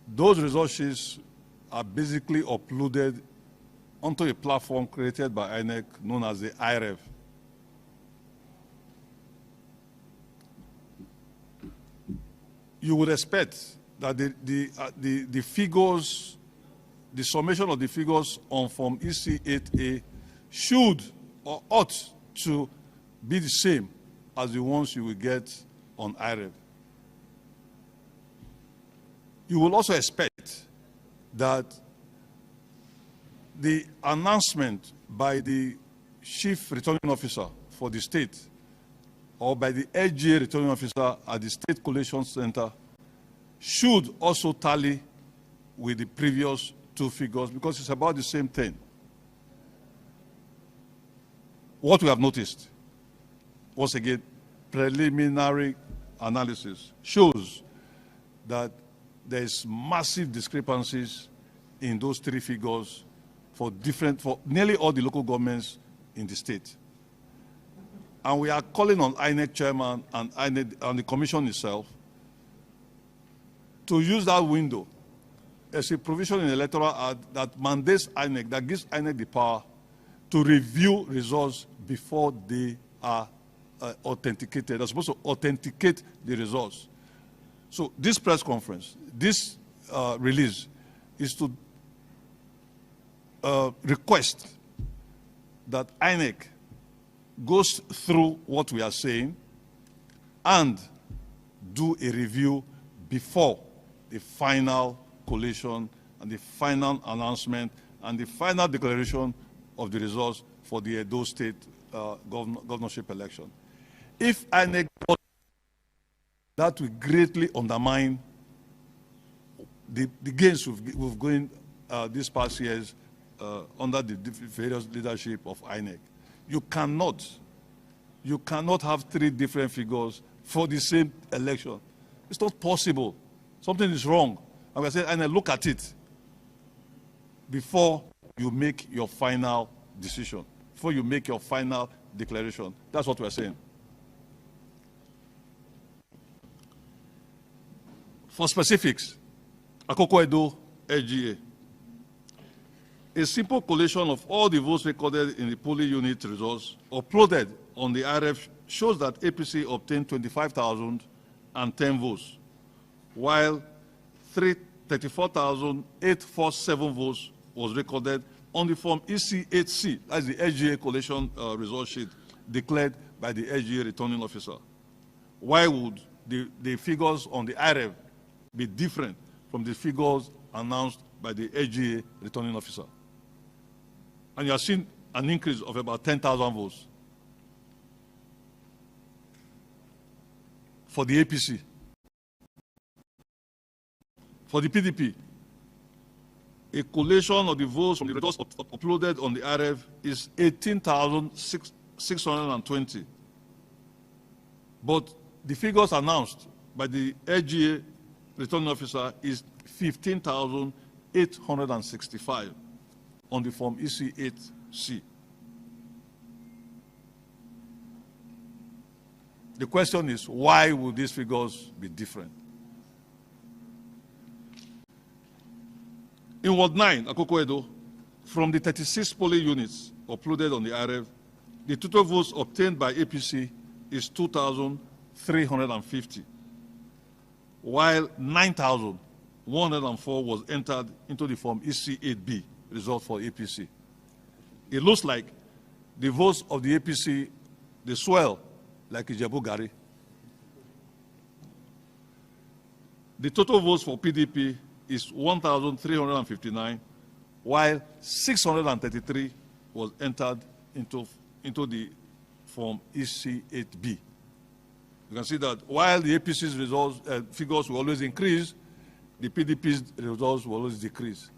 Those result sheets are basically uploaded onto a platform created by INEC known as the IREV. You would expect that the figures, the summation of the figures on Form EC8A should or ought to be the same as the ones you will get on IREV. You will also expect that the announcement by the chief returning officer for the state or by the SGA returning officer at the State Collation Center should also tally with the previous two figures because it's about the same thing. What we have noticed, once again, preliminary analysis shows that there is massive discrepancies in those three figures for nearly all the local governments in the state. And we are calling on INEC chairman and the commission itself to use that window as a provision in the electoral act that mandates INEC, that gives INEC the power to review results before they are authenticated. They're supposed to authenticate the results. So this press conference, this release is to request that INEC goes through what we are saying and do a review before the final collation and the final announcement and the final declaration of the results for the Edo State governorship election. If INEC does that, will greatly undermine the gains we've gained these past years under the various leadership of INEC. You cannot have three different figures for the same election. It's not possible. Something is wrong. And we're saying, INEC, look at it before you make your final decision, before you make your final declaration. That's what we're saying. For specifics, Akoko Edo SGA. A simple collation of all the votes recorded in the polling unit results uploaded on the IREF shows that APC obtained 25,010 votes, while 34,847 votes was recorded on the Form EC8C, that's the SGA collation result sheet declared by the SGA returning officer. Why would the figures on the IREV be different from the figures announced by the AGA returning officer. And you have seen an increase of about 10,000 votes for the APC. For the PDP, a collation of the votes from the results uploaded on the IREV is 18,620. But the figures announced by the AGA returning officer is 15,865 on the form EC8C. The question is, why would these figures be different? In Ward 9, Akoko Edo, from the 36 polling units uploaded on the IREV, the total votes obtained by APC is 2,350, while 9,104 was entered into the form EC8B, result for APC. It looks like the votes of the APC, they swell like Ijebu Gari. The total votes for PDP is 1,359, while 633 was entered into the form EC8B. You can see that while the APC's results, figures will always increase, the PDP's results will always decrease.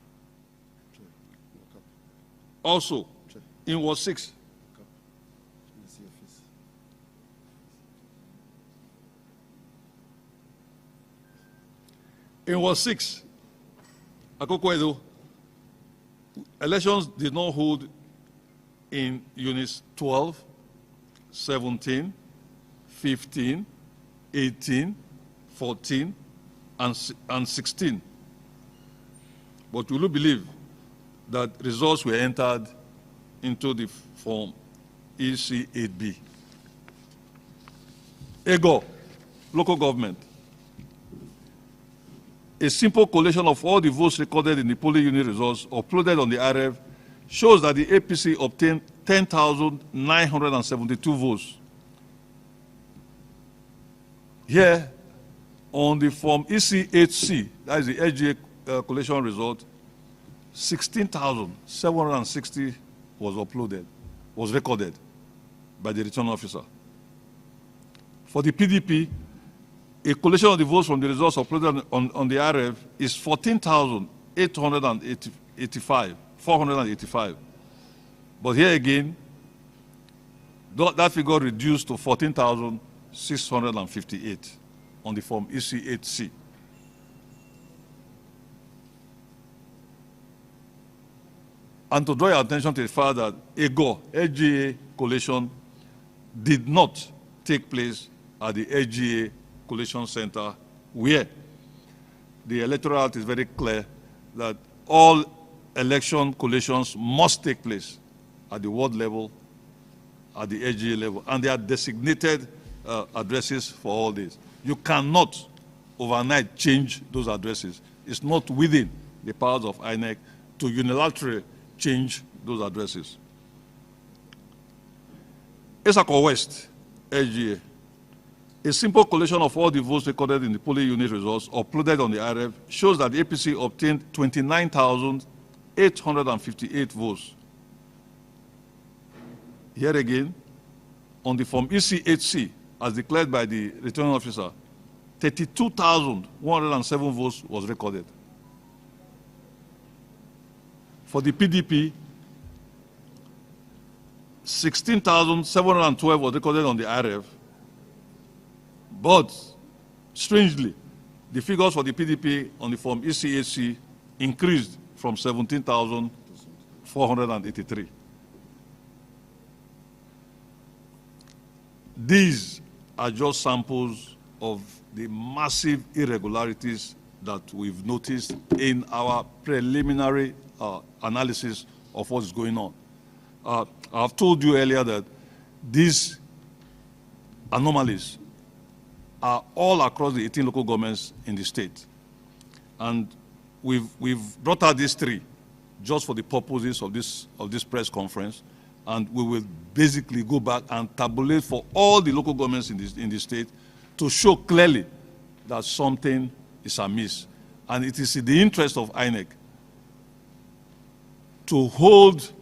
Also, in Ward 6, Akoko Edo, elections did not hold in units 12, 17, 15, 18, 14, and 16. But will you believe that results were entered into the form EC8B? EGO, local government. A simple collation of all the votes recorded in the polling unit results uploaded on the IREV shows that the APC obtained 10,972 votes. Here, on the form EC8C, that is the AGA collation result, 16,760 was recorded by the return officer. For the PDP, a collation of the votes from the results uploaded on the IREV is 14,485. But here again, that figure reduced to 14,658 on the form EC8C. And to draw your attention to the fact that AGA collation did not take place at the AGA Collation Center, where the Electoral Act is very clear that all election collations must take place at the ward level, at the AGA level, and there are designated addresses for all this. You cannot overnight change those addresses. It's not within the powers of INEC to unilaterally change those addresses. Esako West, AGA. A simple collation of all the votes recorded in the polling unit results uploaded on the IREV shows that the APC obtained 29,858 votes. Here again, on the form EC8C, as declared by the returning officer, 32,107 votes was recorded. For the PDP, 16,712 was recorded on the IREV. But, strangely, the figures for the PDP on the form EC8C increased from 17,483. These are just samples of the massive irregularities that we've noticed in our preliminary analysis of what's going on. I've told you earlier that these anomalies are all across the 18 local governments in the state. And we've brought out these three just for the purposes of this press conference, and we will basically go back and tabulate for all the local governments in the state to show clearly that something is amiss. And it is in the interest of INEC to hold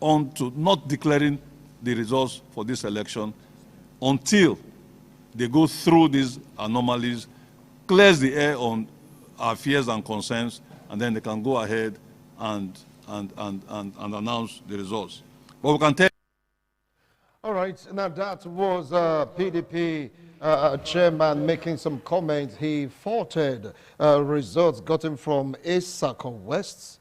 on to not declaring the results for this election until they go through these anomalies, clears the air on our fears and concerns, and then they can go ahead and announce the results. But we can tell. All right, now that was PDP chairman making some comments. He faulted results gotten from Isako West,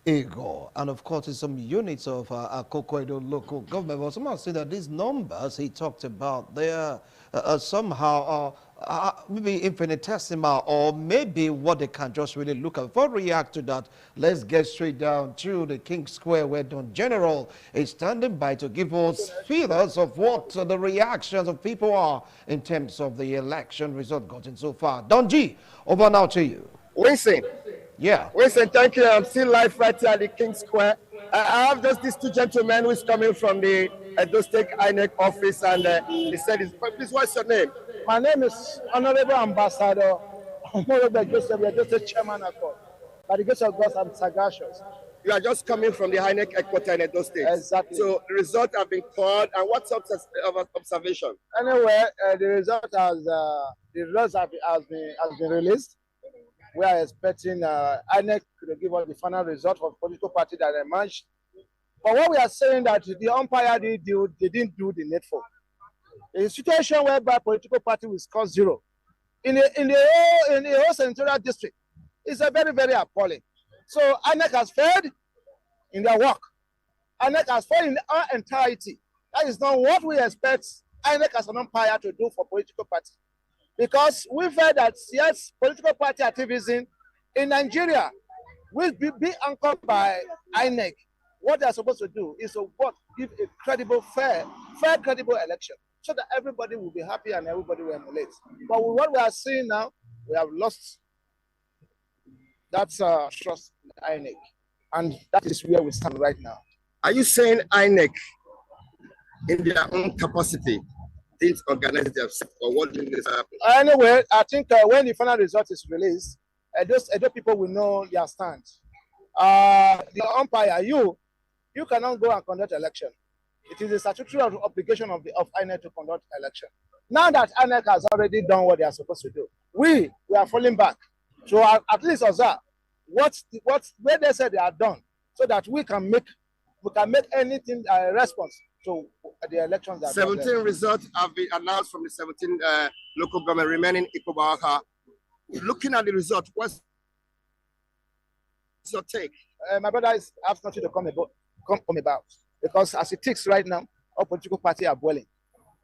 Ego, and of course in some units of Akoko local government. But somehow see that these numbers he talked about, they are somehow maybe infinitesimal, or maybe what they can just really look at. Before we react to that, let's get straight down to the King Square, where Don General is standing by to give us feelers of what the reactions of people are in terms of the election result gotten so far. Don G, over now to you. Winston. Yeah. Winston, thank you. I'm still live right here at the King Square. I have just these two gentlemen who is coming from the Edo State INEC office, and he said, please, what's your name? My name is Honorable Ambassador Honorable Joseph. We are just a chairman of God. By the grace of God, I'm sagacious. You are just coming from the INEC headquarters in Edo State. Exactly. So the results have been called, and what's up of observation? Anyway, the results has been released. We are expecting INEC to give us the final result of political party that emerged. But what we are saying that the umpire they didn't do the needful. A situation whereby political party will score 0 in the whole senatorial district is a very, very appalling. So INEC has failed in their work. INEC has failed in our entirety. That is not what we expect INEC as an umpire to do for political party. Because we felt that, yes, political party activism in Nigeria will be anchored by INEC. What they are supposed to do is to give a credible, fair, credible election, so that everybody will be happy and everybody will emulate. But with what we are seeing now, we have lost that trust in INEC. And that is where we stand right now. Are you saying INEC, in their own capacity, didn't organize themselves, or what did this happen? Anyway, I think when the final result is released, those people will know their stand. The umpire, you cannot go and conduct election. It is a statutory obligation of INEC to conduct election. Now that INEC has already done what they are supposed to do, we are falling back. So at least observe where they said they are done, so that we can make anything response to the elections. That 17 results have been announced from the 17 local government remaining Ikobawaka. Looking at the result, what's your take? My brother has nothing to come about, because as it is right now, all political parties are boiling.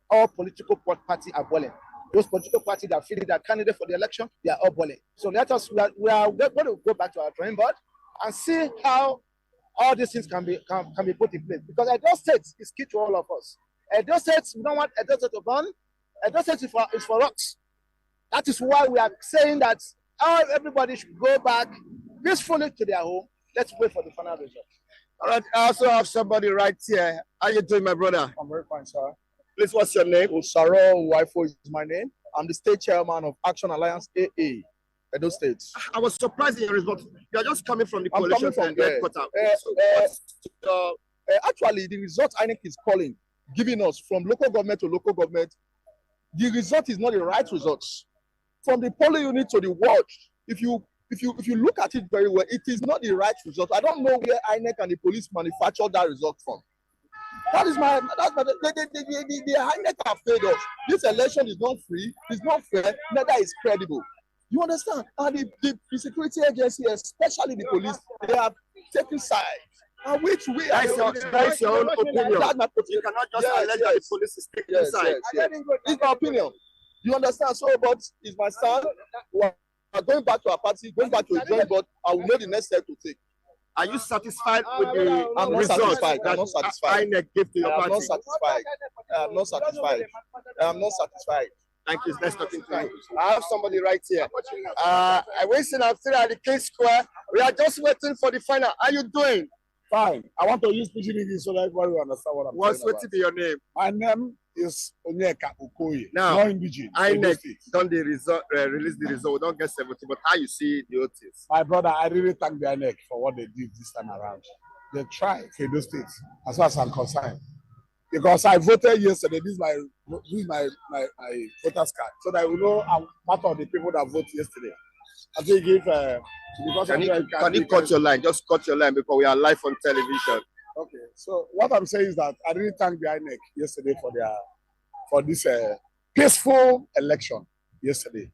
All political parties are boiling. Those political parties that feel that candidate for the election, they are all boiling. So we are going to go back to our drawing board and see how all these things can be put in place. Because Edo State is key to all of us. Edo State, we don't want Edo State to burn. Edo State is for us. That is why we are saying that everybody should go back peacefully to their home. Let's wait for the final result. All right, I also have somebody right here. How you doing, my brother? I'm very fine, sir. Please, what's your name? Usaro Waifo is my name. I'm the state chairman of Action Alliance AA, Edo State. I was surprised in your result. You're just coming from the coalition headquarters. Actually, the result INEC is calling, giving us from local government to local government, the result is not the right results. From the polling unit to the ward, if you look at it very well, it is not the right result. I don't know where INEC and the police manufactured that result from. The INEC have failed us. This election is not free, it's not fair, neither is credible. You understand? And the security agency, especially the police, they have taken sides. And which we that is your own opinion. That's my opinion. You cannot just allege that the police is taking sides. It's my opinion. You understand? So, but it's my stand. We are going back to our party, going back to a joint board. I will know the next step to take. Are you satisfied with the results that INEC gave to your party? I'm not satisfied. I'm not satisfied. I'm not satisfied. Thank you. Nice talking to you. I have somebody right here. I'm still at the King Square. We are just waiting for the final. How are you doing? Fine. I want to use pidgin English so that everybody will understand what I'm saying. What's your name? My name is Onyeka Okoye. Now, not indigenous. INEC done the result, release the result. We don't get 70, but how you see the OTs? My brother, I really thank the INEC for what they did this time around. They tried for those states, as far as I'm concerned. Because I voted yesterday. This is my voter's card, so that I will know I'm part of the people that voted yesterday. I think if because can you cut your line? Just cut your line because we are live on television. Okay, so what I'm saying is that I really thank the INEC yesterday for this peaceful election yesterday.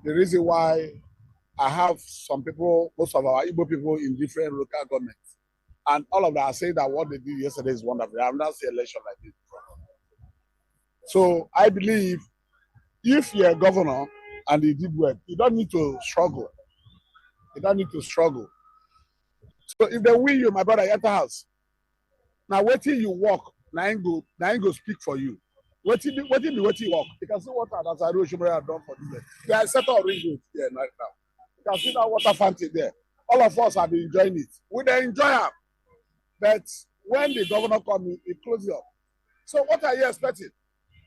The reason why I have some people, most of our Igbo people in different local governments, and all of them are saying that what they did yesterday is wonderful. I have not seen election like this before. So I believe if you're a governor and you did well, you don't need to struggle. You don't need to struggle. So if they win you, my brother, enter house. Now wait till you walk. Now ain't go speak for you. Wait till you walk. You can see what Nazaru Shumere have done for this. They are set up ring road here right now. You can see that water fountain there. All of us have been enjoying it. We don't enjoy it. But when the governor comes in, he closes up. So what are you expecting?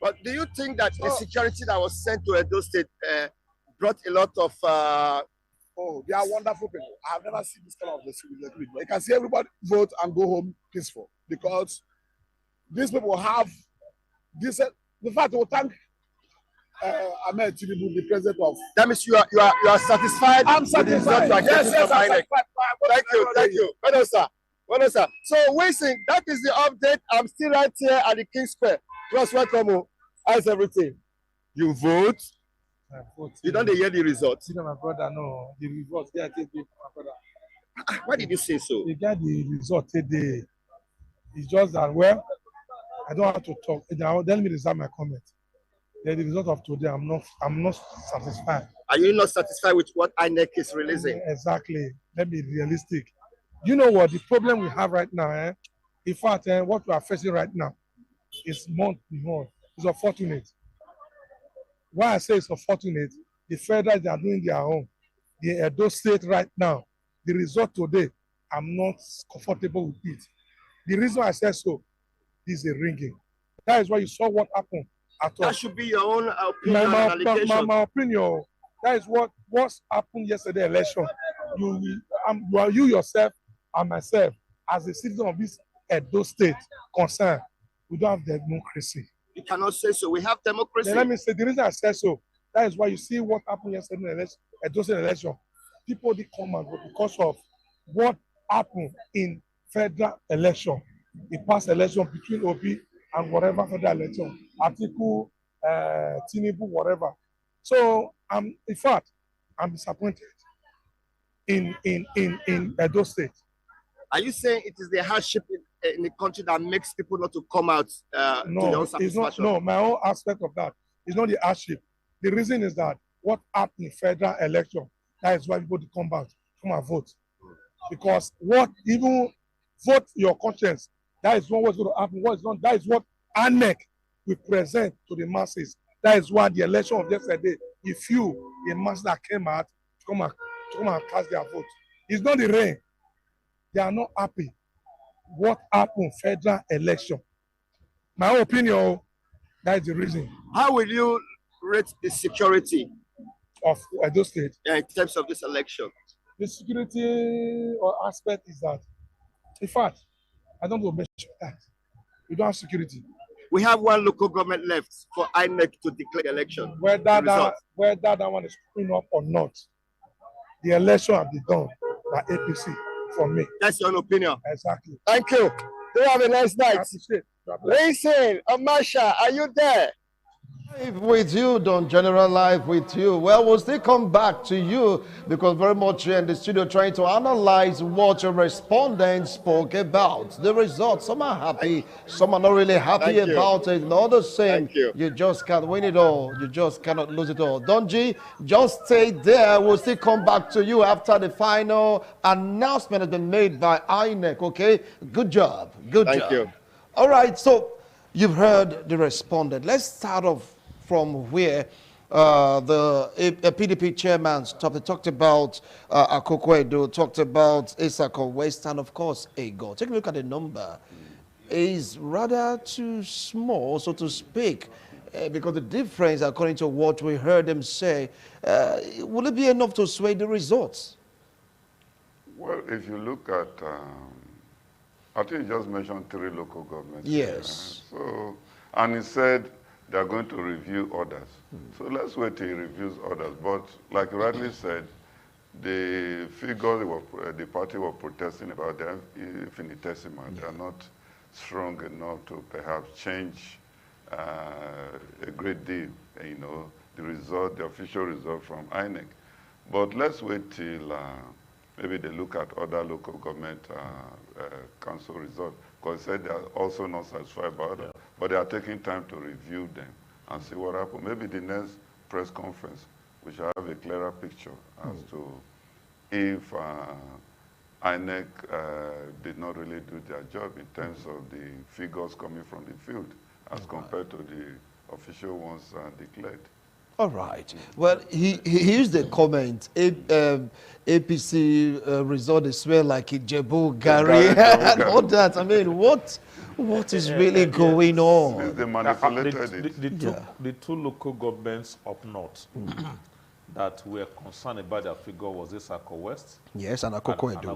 But do you think that the security that was sent to Edo State brought a lot of... Oh, they are wonderful people. I have never seen this kind of security. You can see everybody vote and go home peaceful because these people have this. The fact will thank Ahmed Tinubu, the president of. That means you are satisfied. I'm satisfied. Yes, I'm satisfied. Thank you. Well done, sir. So, Wilson, that is the update. I'm still right here at the King Square. Ross, welcome. How's everything? You vote. You don't hear the results. My brother, no. The results, they are taking my brother. Why did you say so? They got the result today. It's just that, well, I don't have to talk. Let me reserve my comment. The result of today, I'm not satisfied. Are you not satisfied with what INEC is releasing? Exactly. Let me be realistic. You know what? The problem we have right now, in fact, what we are facing right now is month to month. It's unfortunate. Why I say it's unfortunate, the federals they are doing their own. The Edo State right now, the result today, I'm not comfortable with it. The reason I say so is the ringing. That is why you saw what happened. That should be your own opinion. My opinion. That is what's happened yesterday election. You yourself and myself, as a citizen of this Edo State concerned, we don't have democracy. You cannot say so. We have democracy. Then let me say the reason I said so. That is why you see what happened yesterday in the Edo State election. People did come out because of what happened in federal election. The past election between Obi and whatever federal election, Atiku, Tinubu, whatever. So in fact, I'm disappointed in Edo State. Are you saying it is the hardship in the country that makes people not to come out to their own satisfaction? No, my own aspect of that is not the hardship. The reason is that what happened in federal election, that is why people come out, come and vote. Because what even vote your conscience, that is not what's going to happen. What is not, that is what INEC will present to the masses. That is why the election of yesterday, if you, the masses that came out, to come and cast their vote. It's not the rain. They are not happy. What happened federal election? My opinion, that is the reason. How will you rate the security of Edo State in terms of this election? The security aspect is that, in fact, I don't want to mention that. We don't have security. We have one local government left for INEC to declare the election. Whether that one is coming up or not, the election has been done by APC for me. That's your own opinion. Exactly. Thank you. Do have a nice night. Listen, Amasha, are you there? Live with you, Don General, live with you. Well, we'll still come back to you because very much here in the studio trying to analyze what your respondents spoke about. The results, some are happy, some are not really happy about it. Not the same. You just can't win it all. You just cannot lose it all. Don G, just stay there. We'll still come back to you after the final announcement has been made by INEC, okay? Good job. Good job. Thank you. All right, so you've heard the respondent. Let's start off from where The PDP chairman talked about Akoko-Edo, talked about Isako West, and of course, Ego. Take a look at the number. Is rather too small, so to speak, because the difference, according to what we heard them say, will it be enough to sway the results? Well, if you look at, I think you just mentioned 3 local governments. Yes. And he said they are going to review others. So let's wait till he reviews others. But like you rightly said, the figures the party were protesting about, they are infinitesimal. They are not strong enough to perhaps change a great deal, the result, the official result from INEC. But let's wait till maybe they look at other local government council results, because they said they are also not satisfied about that. But they are taking time to review them and see what happens. Maybe the next press conference, we shall have a clearer picture as to if INEC did not really do their job in terms of the figures coming from the field as compared to the official ones declared. All right. Well, he used the comment, APC result is well like Ijebu, Gary, and all that. I mean, what is really going on? They manipulated it. The two local governments up north that were concerned about their figure was Isako West. Yes, and Akoko-Edo.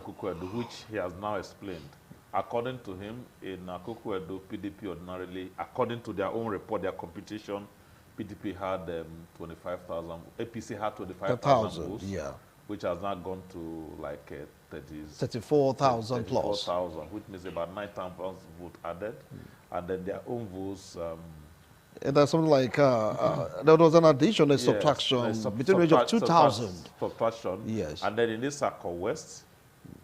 Which he has now explained. According to him, in Akoko-Edo, PDP ordinarily, according to their own report, their computation, PDP had 25,000, APC had 25,000 votes, which has now gone to like 34,000 plus. 34,000, which means about 9,000 votes added. And then their own votes. There's something like, there was an addition, a subtraction, between the range of 2,000. Subtraction. Yes. And then in Isako West,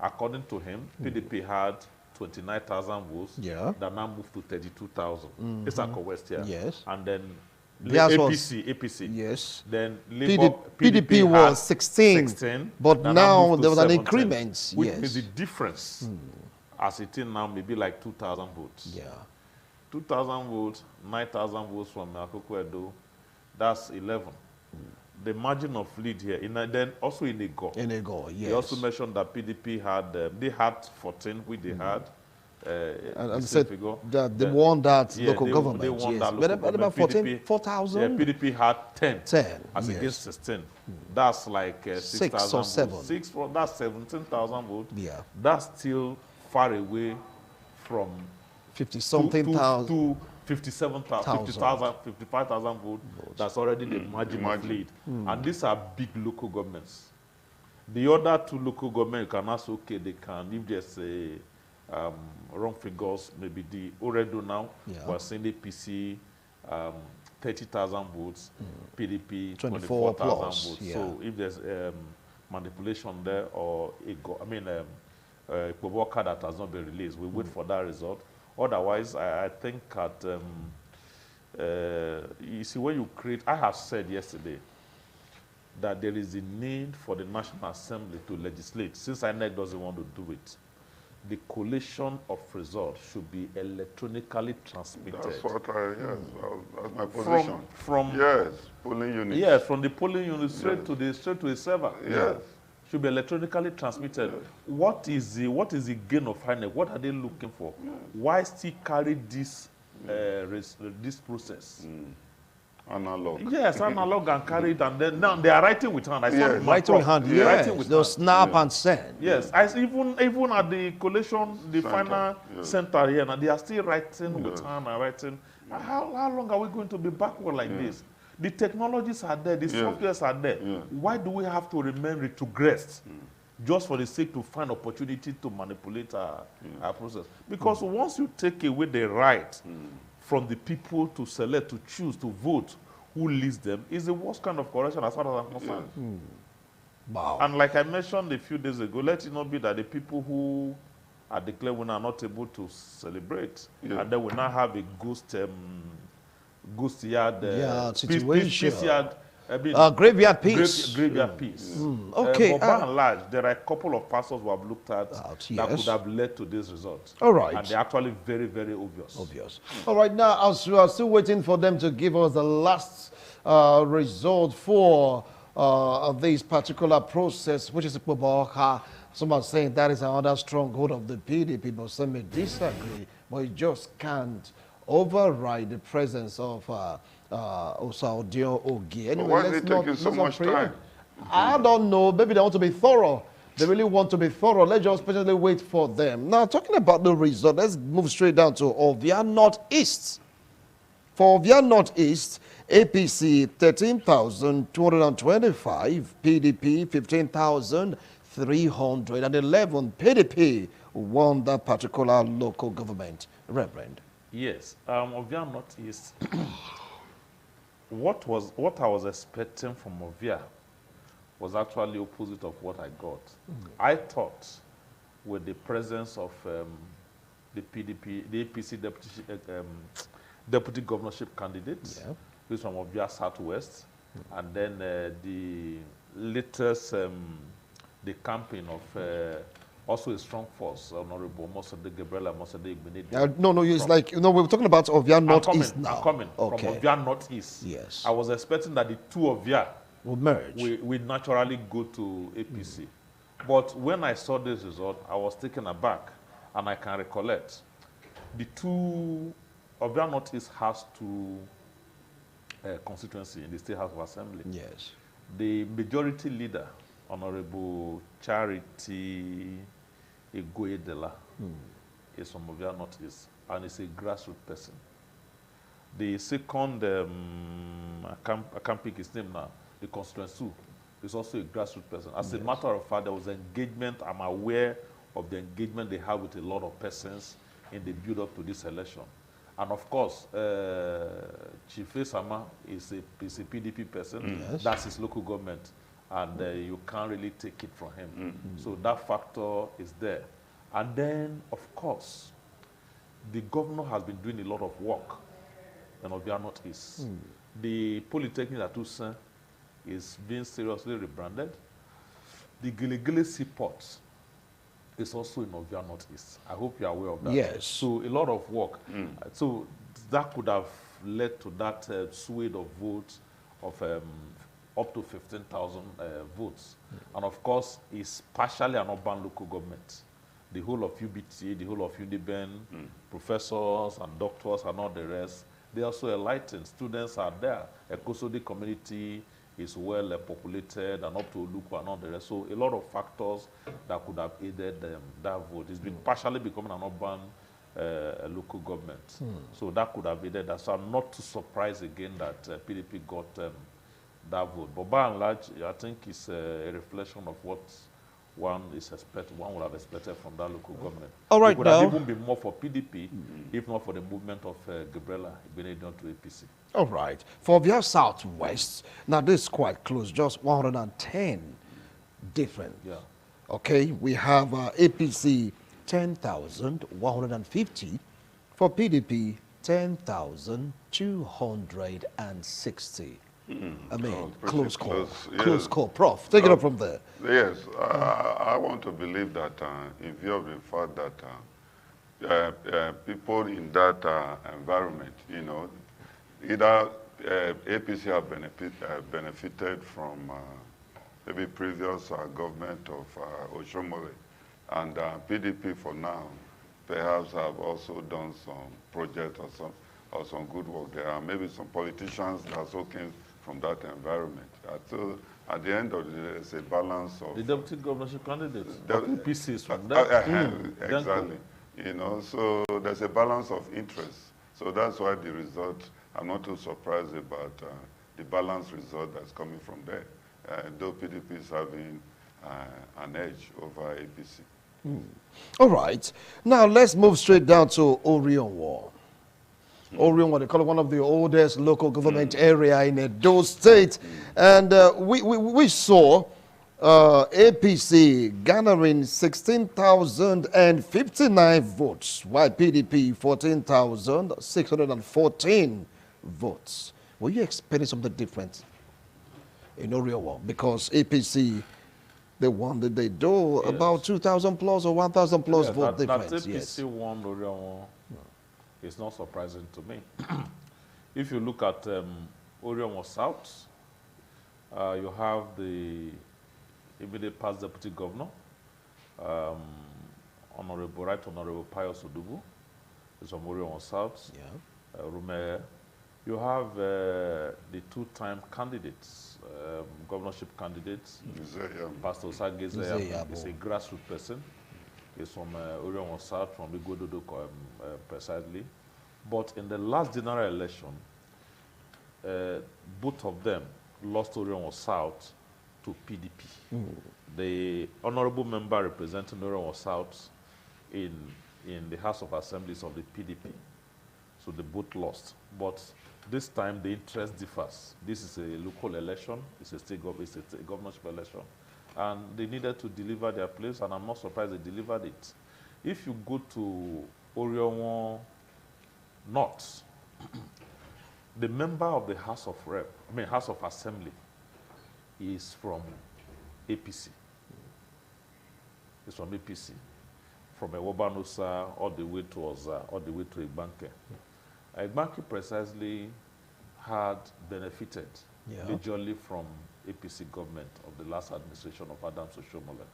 according to him, PDP had 29,000 votes. That now moved to 32,000. Isako West, Yes. And then APC. Yes. Then PDP was 16, but now there was an increment. Which is the difference. As it is now, maybe like 2,000 votes. 2,000 votes, 9,000 votes from Akoko-Edo, that's 11. The margin of lead here, then also in Ego. He also mentioned that PDP had, they had 14, which they had. And said that they won that local government. They won that local but about 4,000? Yeah, PDP had 10. As against 16. That's like 6 or 7. That's 17,000 votes. That's still far away from 50-something thousand. To 57,000, 50,000, 55,000 votes. That's already the margin of lead. And these are big local governments. The other two local governments can ask, okay, they can, if there's a wrong figures, maybe the Oredo now, we're seeing the PC 30,000 votes, PDP 24,000 votes. So if there's manipulation there or a Poboka that has not been released, we wait for that result. Otherwise, I think that, you see, when you create, I have said yesterday that there is a need for the National Assembly to legislate, since INEC doesn't want to do it. The collation of results should be electronically transmitted. That's what that's my position. From polling units. Yes, from the polling unit straight to the server. Yes. Should be electronically transmitted. What is the gain of INEC? What are they looking for? Why still carry this this process? Analog. Yes, analog and carry it, and then now they are writing with hand. I saw writing with hand. They'll snap and send. Yes, even at the collation, the final center here, now they are still writing with hand and writing. How long are we going to be backward like this? The technologies are there, the softwares are there. Why do we have to remain retrogressed just for the sake to find opportunity to manipulate our process? Because once you take away the right from the people to select, to choose, to vote, who leads them, is the worst kind of corruption as far as I'm concerned. Wow. And like I mentioned a few days ago, let it not be that the people who are declared winners are not able to celebrate, and then we now have a ghost yard situation. Peace yard, graveyard peace. Graveyard peace. Okay. But by and large, there are a couple of pastors who have looked at that could have led to this result. All right. And they're actually very, very obvious. All right. Now, as we are still waiting for them to give us the last result for this particular process, which is Ipoboka. Some are saying that is another stronghold of the PDP, but some may disagree. But you just can't override the presence of Osaudio Ogi. Anyway, why is it taking so much time? I don't know. Maybe they want to be thorough. They really want to be thorough. Let's just patiently wait for them. Now, talking about the result, let's move straight down to Ovia Northeast. For Ovia Northeast, APC 13,225, PDP 15,311. PDP won that particular local government. Reverend. Yes, Ovia Northeast. What I was expecting from Ovia was actually opposite of what I got. I thought with the presence of the PDP, the APC deputy governorship candidate, who's from Ovia Southwest, and then the latest, the campaign of also a strong force, Honorable Mosade Gabriela Mosade Benedict. No, it's like, we're talking about Ovia Northeast now. I'm coming from Ovia Northeast. Yes. I was expecting that the two Ovia will merge. We naturally go to APC. But when I saw this result, I was taken aback, and I can recollect. The two, Ovia Northeast has two constituency in the State House of Assembly. Yes. The majority leader, Honorable Charity Egoedela, is from Ovia Northeast, and is a grassroots person. The second, I can't pick his name now, the constituency is also a grassroots person. As a matter of fact, there was engagement. I'm aware of the engagement they have with a lot of persons in the build-up to this election. And of course, Chief Sama is a PDP person. Yes. That's his local government. And you can't really take it from him. So that factor is there. And then, of course, the governor has been doing a lot of work in Ovia Northeast. The Polytechnic at Usan is being seriously rebranded. The Giligili Seaport is also in Ovia Northeast. I hope you're aware of that. Yes. So a lot of work. So that could have led to that swathe of votes of up to 15,000 votes. And of course, it's partially an urban local government. The whole of UBT, the whole of UDBN, professors and doctors and all the rest, they are also enlightened. Students are there. Ekosodi community is well populated and up to Oluku and all the rest. So a lot of factors that could have aided that vote. It's been partially becoming an urban local government. So that could have aided that. So I'm not too surprised again that PDP got that vote. But by and large, I think it's a reflection of what one would have expected from that local government. All right, it would have even been more for PDP, if not for the movement of Gabriela Benedict to APC. All right. For Ovia Southwest, now this is quite close, just 110 different. Yeah. Okay, we have APC 10,150, for PDP 10,260. I mean, close call. Yes. Close call. Prof, take it up from there. Yes, I want to believe that in view of the fact that people in that environment, either APC have benefited from maybe previous government of Oshomole, and PDP for now perhaps have also done some projects or some good work there. And maybe some politicians that also came from that environment. So at the end of the day, it's a balance of... The deputy governorship candidates, APC is from there. Exactly. So there's a balance of interest. So that's why the result, I'm not too surprised about the balanced result that's coming from there, though PDP is having an edge over APC. All right. Now let's move straight down to Orion War. Orion, what they call it, one of the oldest local government area in Edo State. And we saw APC garnering 16,059 votes, while PDP 14,614 votes. Were you expecting something different in Orion War? Because APC, they won the Edo about 2,000 plus or 1,000 plus vote difference. That APC won Orion War. It's not surprising to me. If you look at Orionwo South. You have the immediate past deputy governor, Honorable Pius Odubu, is from Orionwo South. Yeah. Rume. You have the two-time candidates, governorship candidates. Pastor Osage is a grassroots person. He's from Orionwo South, from Igbododo precisely. But in the last general election, both of them lost Orionwo South to PDP. The honorable member representing Orionwo South in the House of Assemblies of the PDP. So they both lost. But this time the interest differs. This is a local election, it's a state governorship election. And they needed to deliver their place, and I'm not surprised they delivered it. If you go to Orionwo North, the member of the House of Assembly is from APC. It's from APC, from Ewobanosa all the way to Igbanke. Igbanke precisely had benefited majorly from APC government of the last administration of Adams Oshomole.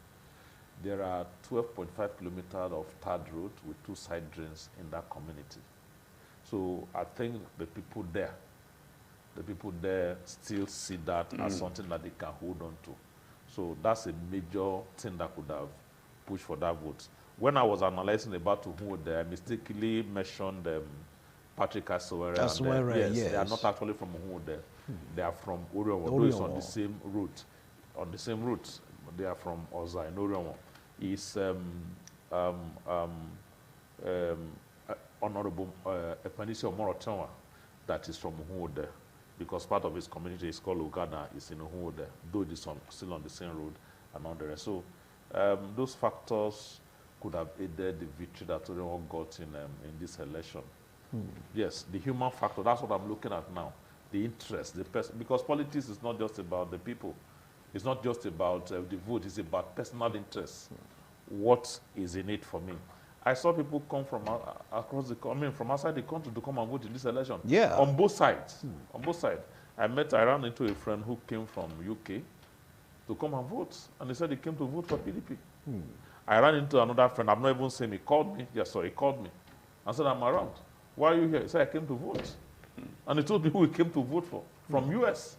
There are 12.5 kilometers of tarred road with 2 side drains in that community. So I think the people there still see that as something that they can hold on to. So that's a major thing that could have pushed for that vote. When I was analyzing about who there, I mistakenly mentioned Patrick Asowere. Yes, they are not actually from Umude. They are from Orionwo. Though it's on the same route. On the same route, they are from Oza in Orionwo. He's Honorable Epanisi Omorotenwa, that is from Umude, because part of his community is called Uganda, is in Umude, though it is still on the same road and on the rest. So those factors could have aided the victory that Orionwo got in this election. Yes, the human factor, that's what I'm looking at now. The interest, the person, because politics is not just about the people. It's not just about the vote, it's about personal interest. What is in it for me? I saw people come from across the, from outside the country to come and vote in this election. Yeah. On both sides. On both sides. I ran into a friend who came from UK to come and vote, and he said he came to vote for PDP. I ran into another friend, I've not even seen him, he called me. Yes, sorry, he called me. I said, I'm around. Why are you here? He said, I came to vote. And he told me who he came to vote for. From US.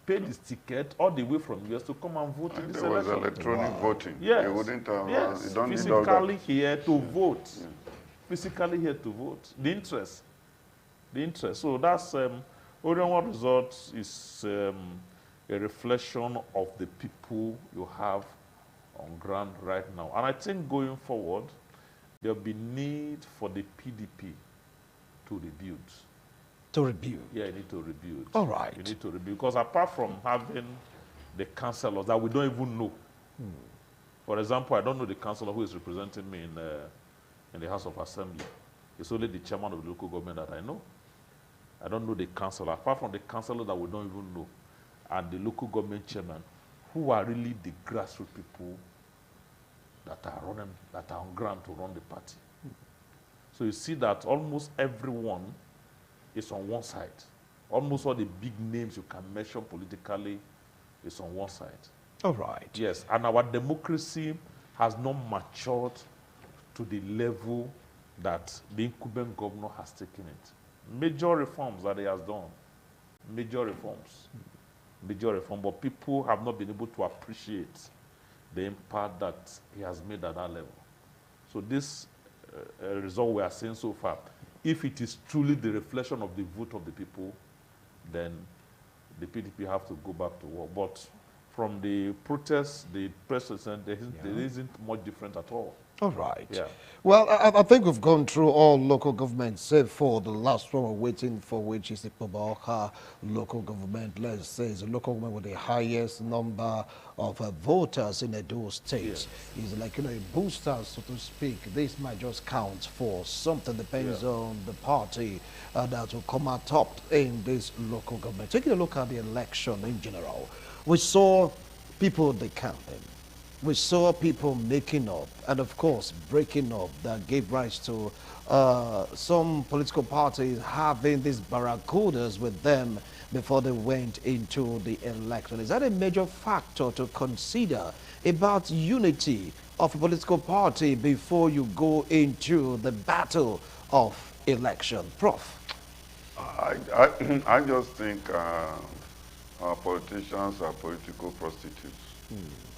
Paid his ticket all the way from US to come and vote in this election. There was electronic voting. Yes. You wouldn't have, yes. You don't physically here to vote. Physically here to vote. The interest. The interest. So that's, Orionwo results is a reflection of the people you have on ground right now. And I think going forward, there'll be need for the PDP to rebuild. To rebuild? Yeah, you need to rebuild. All right. You need to rebuild. Because apart from having the councillors that we don't even know, for example, I don't know the councillor who is representing me in the House of Assembly. It's only the chairman of the local government that I know. I don't know the councillor. Apart from the councillor that we don't even know, and the local government chairman, who are really the grassroots people that are on ground to run the party. So you see that almost everyone is on one side. Almost all the big names you can mention politically is on one side. All right. Yes, and our democracy has not matured to the level that the incumbent governor has taken it. Major reforms that he has done. Major reforms. Major reform, but people have not been able to appreciate the impact that he has made at that level. So this result we are seeing so far, if it is truly the reflection of the vote of the people, then the PDP have to go back to work. But from the protests, the president, there isn't much different at all. All right. Yeah. Well, I think we've gone through all local governments, save for the last one we're waiting for, which is the Pobalka local government. Let's say it's a local government with the highest number of voters in Edo State. Yes. It's like, a booster, so to speak. This might just count for something, depends on the party that will come out top in this local government. Taking a look at the election in general, we saw people decamping. we saw people making up and, of course, breaking up that gave rise to some political parties having these barracudas with them before they went into the election. Is that a major factor to consider about unity of a political party before you go into the battle of election? Prof. I just think our politicians are political prostitutes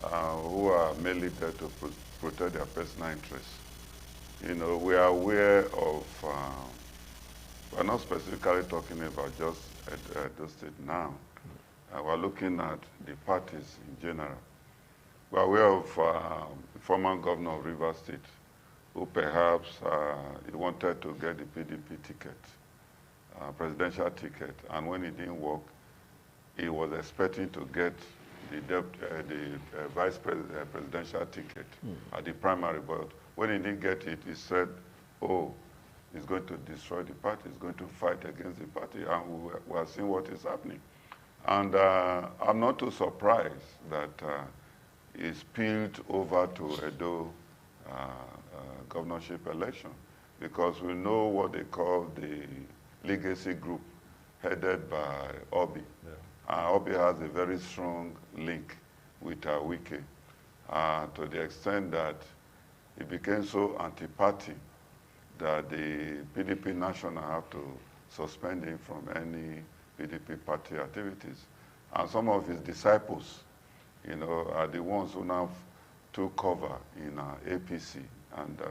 who are merely there to protect their personal interests. You know, we are aware of, we're not specifically talking about just Edo State now. We're looking at the parties in general. We're aware of former governor of Rivers State who perhaps he wanted to get the PDP ticket, presidential ticket, and when it didn't work, he was expecting to get the vice presidential ticket at the primary, but when he didn't get it, he said, oh, he's going to destroy the party, he's going to fight against the party, and we are seeing what is happening. And I'm not too surprised that he spilled over to Edo governorship election, because we know what they call the legacy group headed by Obi. Yeah. Obi has a very strong link with Wike to the extent that he became so anti-party that the PDP National have to suspend him from any PDP party activities. And some of his disciples, you know, are the ones who now took cover in APC. And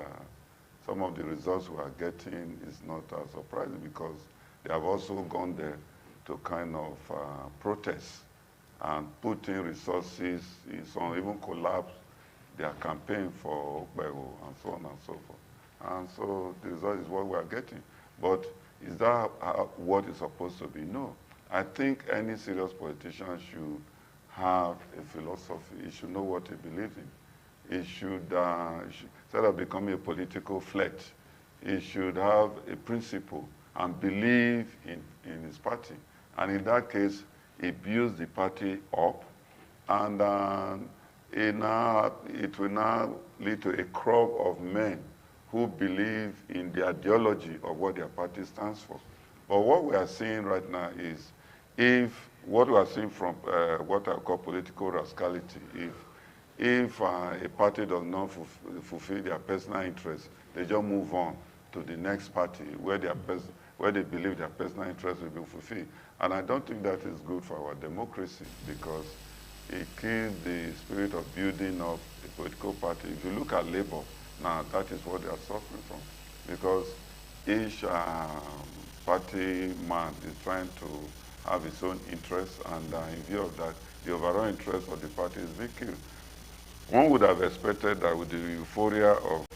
some of the results we are getting is not surprising, because they have also gone there to kind of protest and put in resources, in some even collapse their campaign for Okpego and so on and so forth. And so the result is what we are getting. But is that what is supposed to be? No. I think any serious politician should have a philosophy. He should know what he believes in. He should, instead of becoming a political flirt, he should have a principle and believe in his party. And in that case, he builds the party up, and it will now lead to a crop of men who believe in the ideology of what their party stands for. But what we are seeing right now is, what we are seeing from what I call political rascality, if a party does not fulfill their personal interests, they just move on to the next party where they believe their personal interests will be fulfilled. And I don't think that is good for our democracy, because it kills the spirit of building up a political party. If you look at Labour, now that is what they are suffering from, because each party man is trying to have his own interests, and in view of that, the overall interest of the party is being killed. One would have expected that with the euphoria of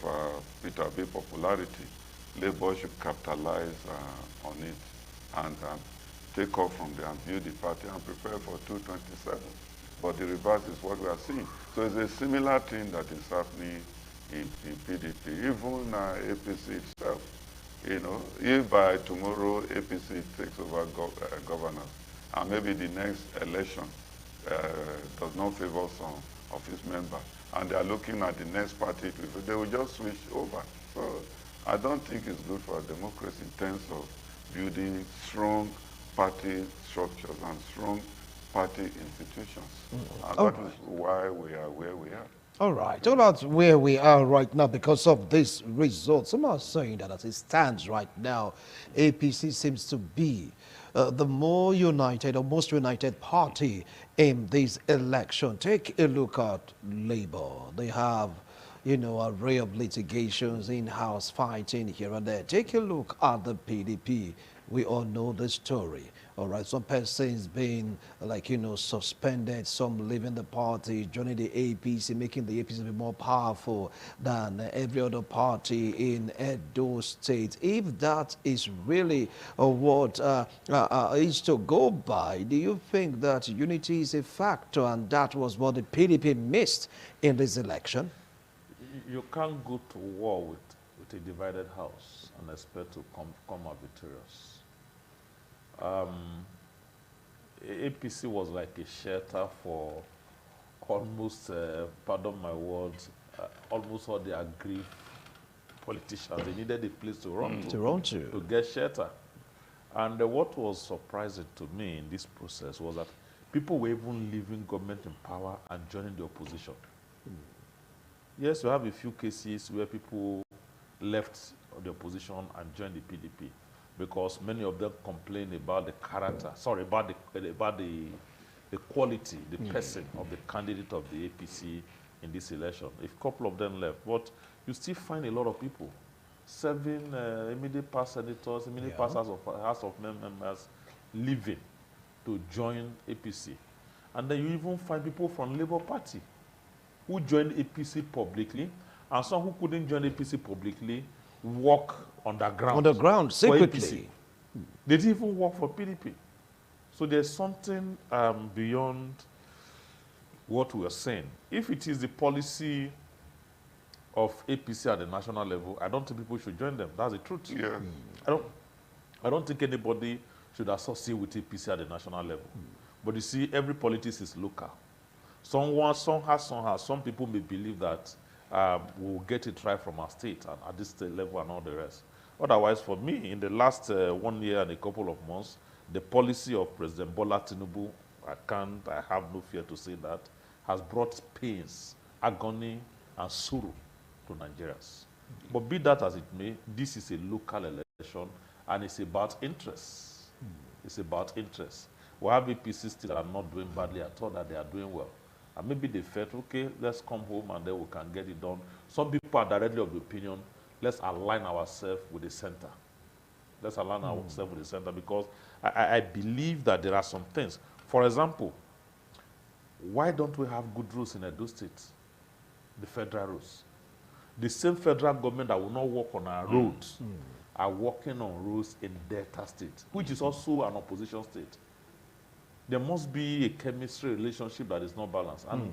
Peter Obi's popularity, Labour should capitalize on it and take off from there and build the party and prepare for 227. But the reverse is what we are seeing. So it's a similar thing that is happening in PDP, even APC itself. You know, if by tomorrow APC takes over governance, and maybe the next election does not favor some of its members, and they are looking at the next party, they will just switch over. So I don't think it's good for our democracy in terms of building strong party structures and strong party institutions. And that is why we are where we are. All right. Talk about where we are right now because of this result. Some are saying that as it stands right now, APC seems to be the more united or most united party in this election. Take a look at Labour. They have, you know, an array of litigations, in-house fighting here and there. Take a look at the PDP. We all know the story. All right, some persons being, like, you know, suspended, some leaving the party, joining the APC, making the APC be more powerful than every other party in Edo State. If that is really what is to go by, do you think that unity is a factor, and that was what the PDP missed in this election? You can't go to war with a divided house and expect to come out victorious. APC was like a shelter for almost, pardon my words, almost all the aggrieved politicians. They needed a place to run to get shelter. And what was surprising to me in this process was that people were even leaving government in power and joining the opposition. Yes, we have a few cases where people left the opposition and joined the PDP because many of them complained about the character, about the quality, the person of the candidate of the APC in this election. A couple of them left, but you still find a lot of people serving immediate past senators, immediate past House of members leaving to join APC. And then you even find people from Labour Party who joined APC publicly, and some who couldn't join APC publicly work underground. Underground, secretly. They didn't even work for PDP. So there's something beyond what we are saying. If it is the policy of APC at the national level, I don't think people should join them. That's the truth. Yeah. I don't think anybody should associate with APC at the national level. But you see, every politics is local. Some people may believe that we'll get it right from our state and at this state level and all the rest. Otherwise, for me, in the last 1 year and a couple of months, the policy of President Bola Tinubu, I have no fear to say that, has brought pains, agony, and sorrow to Nigerians. But be that as it may, this is a local election, and it's about interests. It's about interests. We have APC still are not doing badly at all, that they are doing well. And maybe they felt, okay, let's come home and then we can get it done. Some people are directly of the opinion, let's align ourselves with the center. Let's align ourselves with the center, because I believe that there are some things. For example, why don't we have good roads in Edo State? The federal roads. The same federal government that will not work on our roads are working on roads in Delta State, which is also an opposition state. There must be a chemistry relationship that is not balanced. And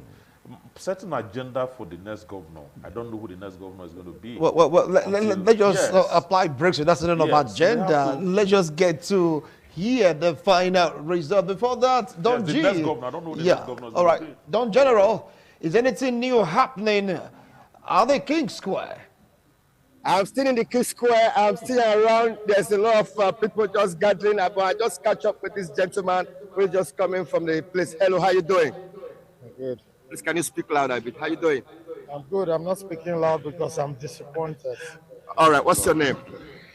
setting agenda for the next governor, I don't know who the next governor is going to be. Well, let's just apply Brexit. That's the end of agenda. Let's just get to hear the final result. Before that, Don G. The next governor, I don't know who the next governor is all going to be. right, Don General, is anything new happening at the King Square? I'm still in the King Square. I'm still around. There's a lot of people just gathering. But I just catch up with this gentleman who's just coming from the place. Hello, how you doing? Good. Please, can you speak louder a bit? How you doing? I'm good. I'm not speaking loud because I'm disappointed. All right, what's your name?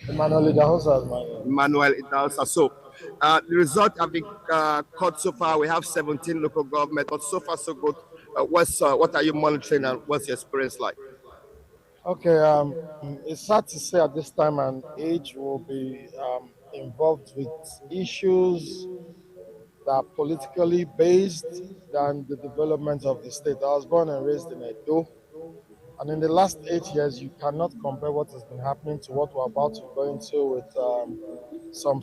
Emmanuel Idahosa is my name. Emmanuel Idahosa. So, the result have been cut so far. We have 17 local government, but so far so good. What are you monitoring and what's your experience like? Okay, it's sad to say at this time and age will be involved with issues that are politically based than the development of the state. I was born and raised in Edo, and in the last 8 years, you cannot compare what has been happening to what we're about to go into with some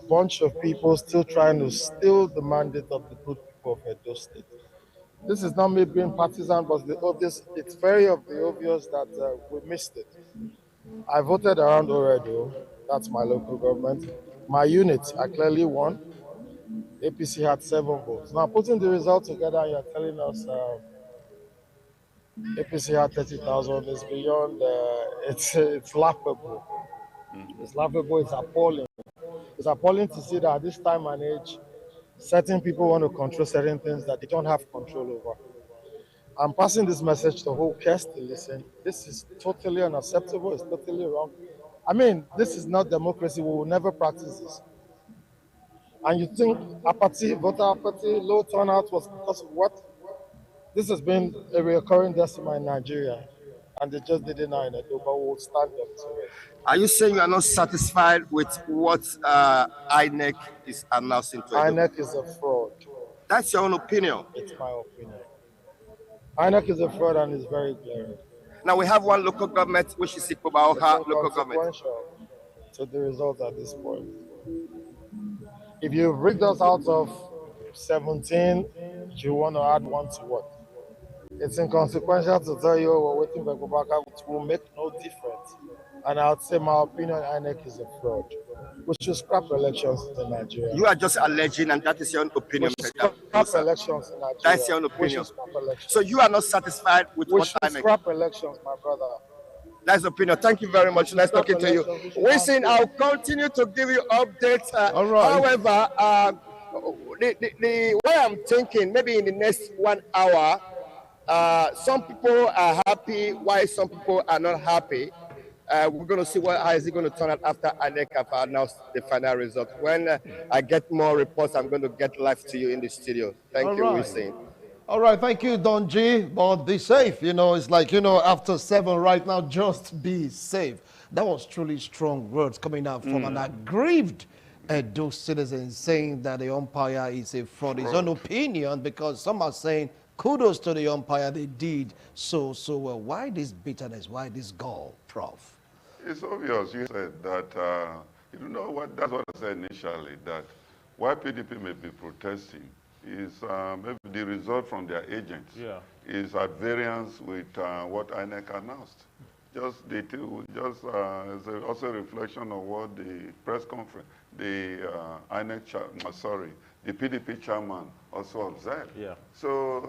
bunch of people still trying to steal the mandate of the good people of Edo State. This is not me being partisan, but it's very obvious that we missed it. I voted around Oredo. That's my local government. My unit, I clearly won. APC had 7 votes. Now, putting the result together, you're telling us APC had 30,000 is beyond, it's laughable. It's laughable, it's appalling. It's appalling to see that at this time and age, certain people want to control certain things that they don't have control over. I'm passing this message to who cares to listen. This is totally unacceptable. It's totally wrong. I mean, this is not democracy. We will never practice this. And you think apathy, voter apathy, low turnout was because of what? This has been a recurring decimal in Nigeria, and they just did it now in Edo, but we'll stand up to it. Are you saying you are not satisfied with what INEC is announcing to Edo? INEC is a fraud. That's your own opinion? It's my opinion. INEC is a fraud and is very glaring. Now we have one local government, which is Ikobaoha local government. To the result at this point. If you rigged us out of 17, you want to add 1 to what? It's inconsequential to tell you we're waiting for Gobaka, which will make no difference. And I would say my opinion, INEC is a fraud. We should scrap elections in Nigeria. You are just alleging, and that is your own opinion. We should scrap elections in Nigeria. That's your own opinion. So you are not satisfied with what I make? Scrap elections, my brother. That's opinion. Thank you very much. Nice talking to you. Winston, I'll continue to give you updates. All right. However, the way I'm thinking, maybe in the next 1 hour, some people are happy, while some people are not happy. We're going to see how is it going to turn out after INEC have announced the final result. When I get more reports, I'm going to get live to you in the studio. Thank you, Winston. All right, thank you, Don G. But be safe. You know, it's like, you know, after 7 right now, just be safe. That was truly strong words coming out from an aggrieved Edo citizen saying that the umpire is a fraud. His own opinion, because some are saying kudos to the umpire, they did so well. Why this bitterness? Why this gall, Prof? It's obvious. You said that, you know what, that's what I said initially, that why PDP may be protesting is maybe the result from their agents is at variance with what INEC announced. Just also a reflection of what the press conference, the INEC, the PDP chairman also observed. Yeah. So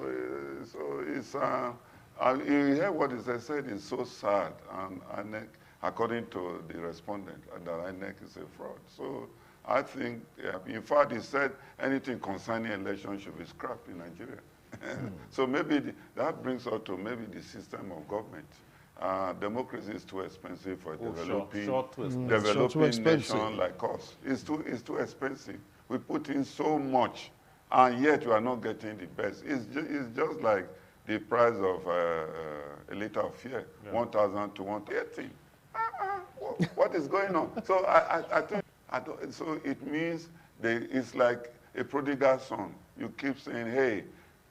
it's you hear what is said is so sad, and INEC, according to the respondent, that INEC is a fraud. So I think, in fact, he said anything concerning elections should be scrapped in Nigeria. So maybe that brings us to maybe the system of government. Democracy is too expensive for developing nation like us. It's too expensive. We put in so much, and yet we are not getting the best. It's just like the price of a liter of fuel, 1,000 to 118. What is going on? So I think. So it means it's like a prodigal son. You keep saying, hey,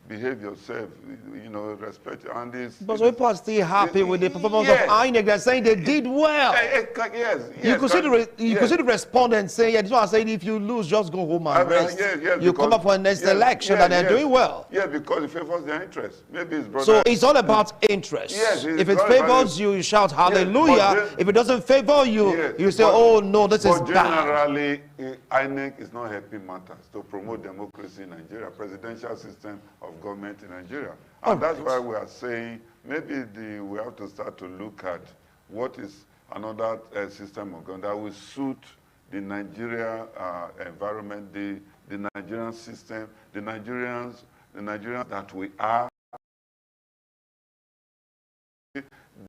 behave yourself, you know, respect. And but people are still happy with the performance of INEC. They're saying they did well. Yes. You could see the respondent saying, this one saying, if you lose, just go home and rest. You come up for the next election and they're doing well. Yeah, because it favors their interest. Maybe it's brother. So it's all about interest. Yes, if it favors you, you shout hallelujah. If it doesn't favor you, you say, oh no, this is bad. Generally, INEC is not helping matters to promote democracy in Nigeria, presidential system of government in Nigeria. And that's why we are saying maybe we have to start to look at what is another system of government that will suit the Nigeria environment, the Nigerian system, the Nigerians that we are,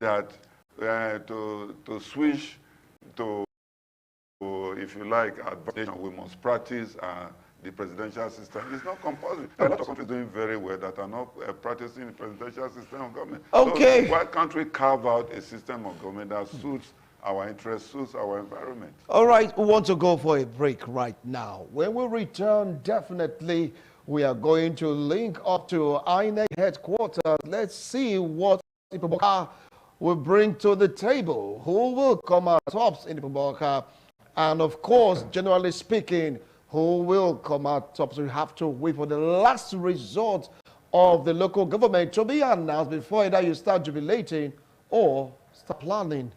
that to switch to, if you like, advantage, we must practice the presidential system. It's not compulsory. There are a lot of countries doing very well that are not practicing the presidential system of government. Okay. So why can't we carve out a system of government that suits our interests, suits our environment? All right, we want to go for a break right now. When we return, definitely we are going to link up to INEC headquarters. Let's see what Ipoboka will bring to the table. Who will come out tops in Ipoboka? And of course, generally speaking, who will come out top? So we have to wait for the last result of the local government to be announced before either you start jubilating or start planning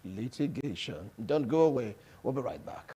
litigation. Don't go away. We'll be right back.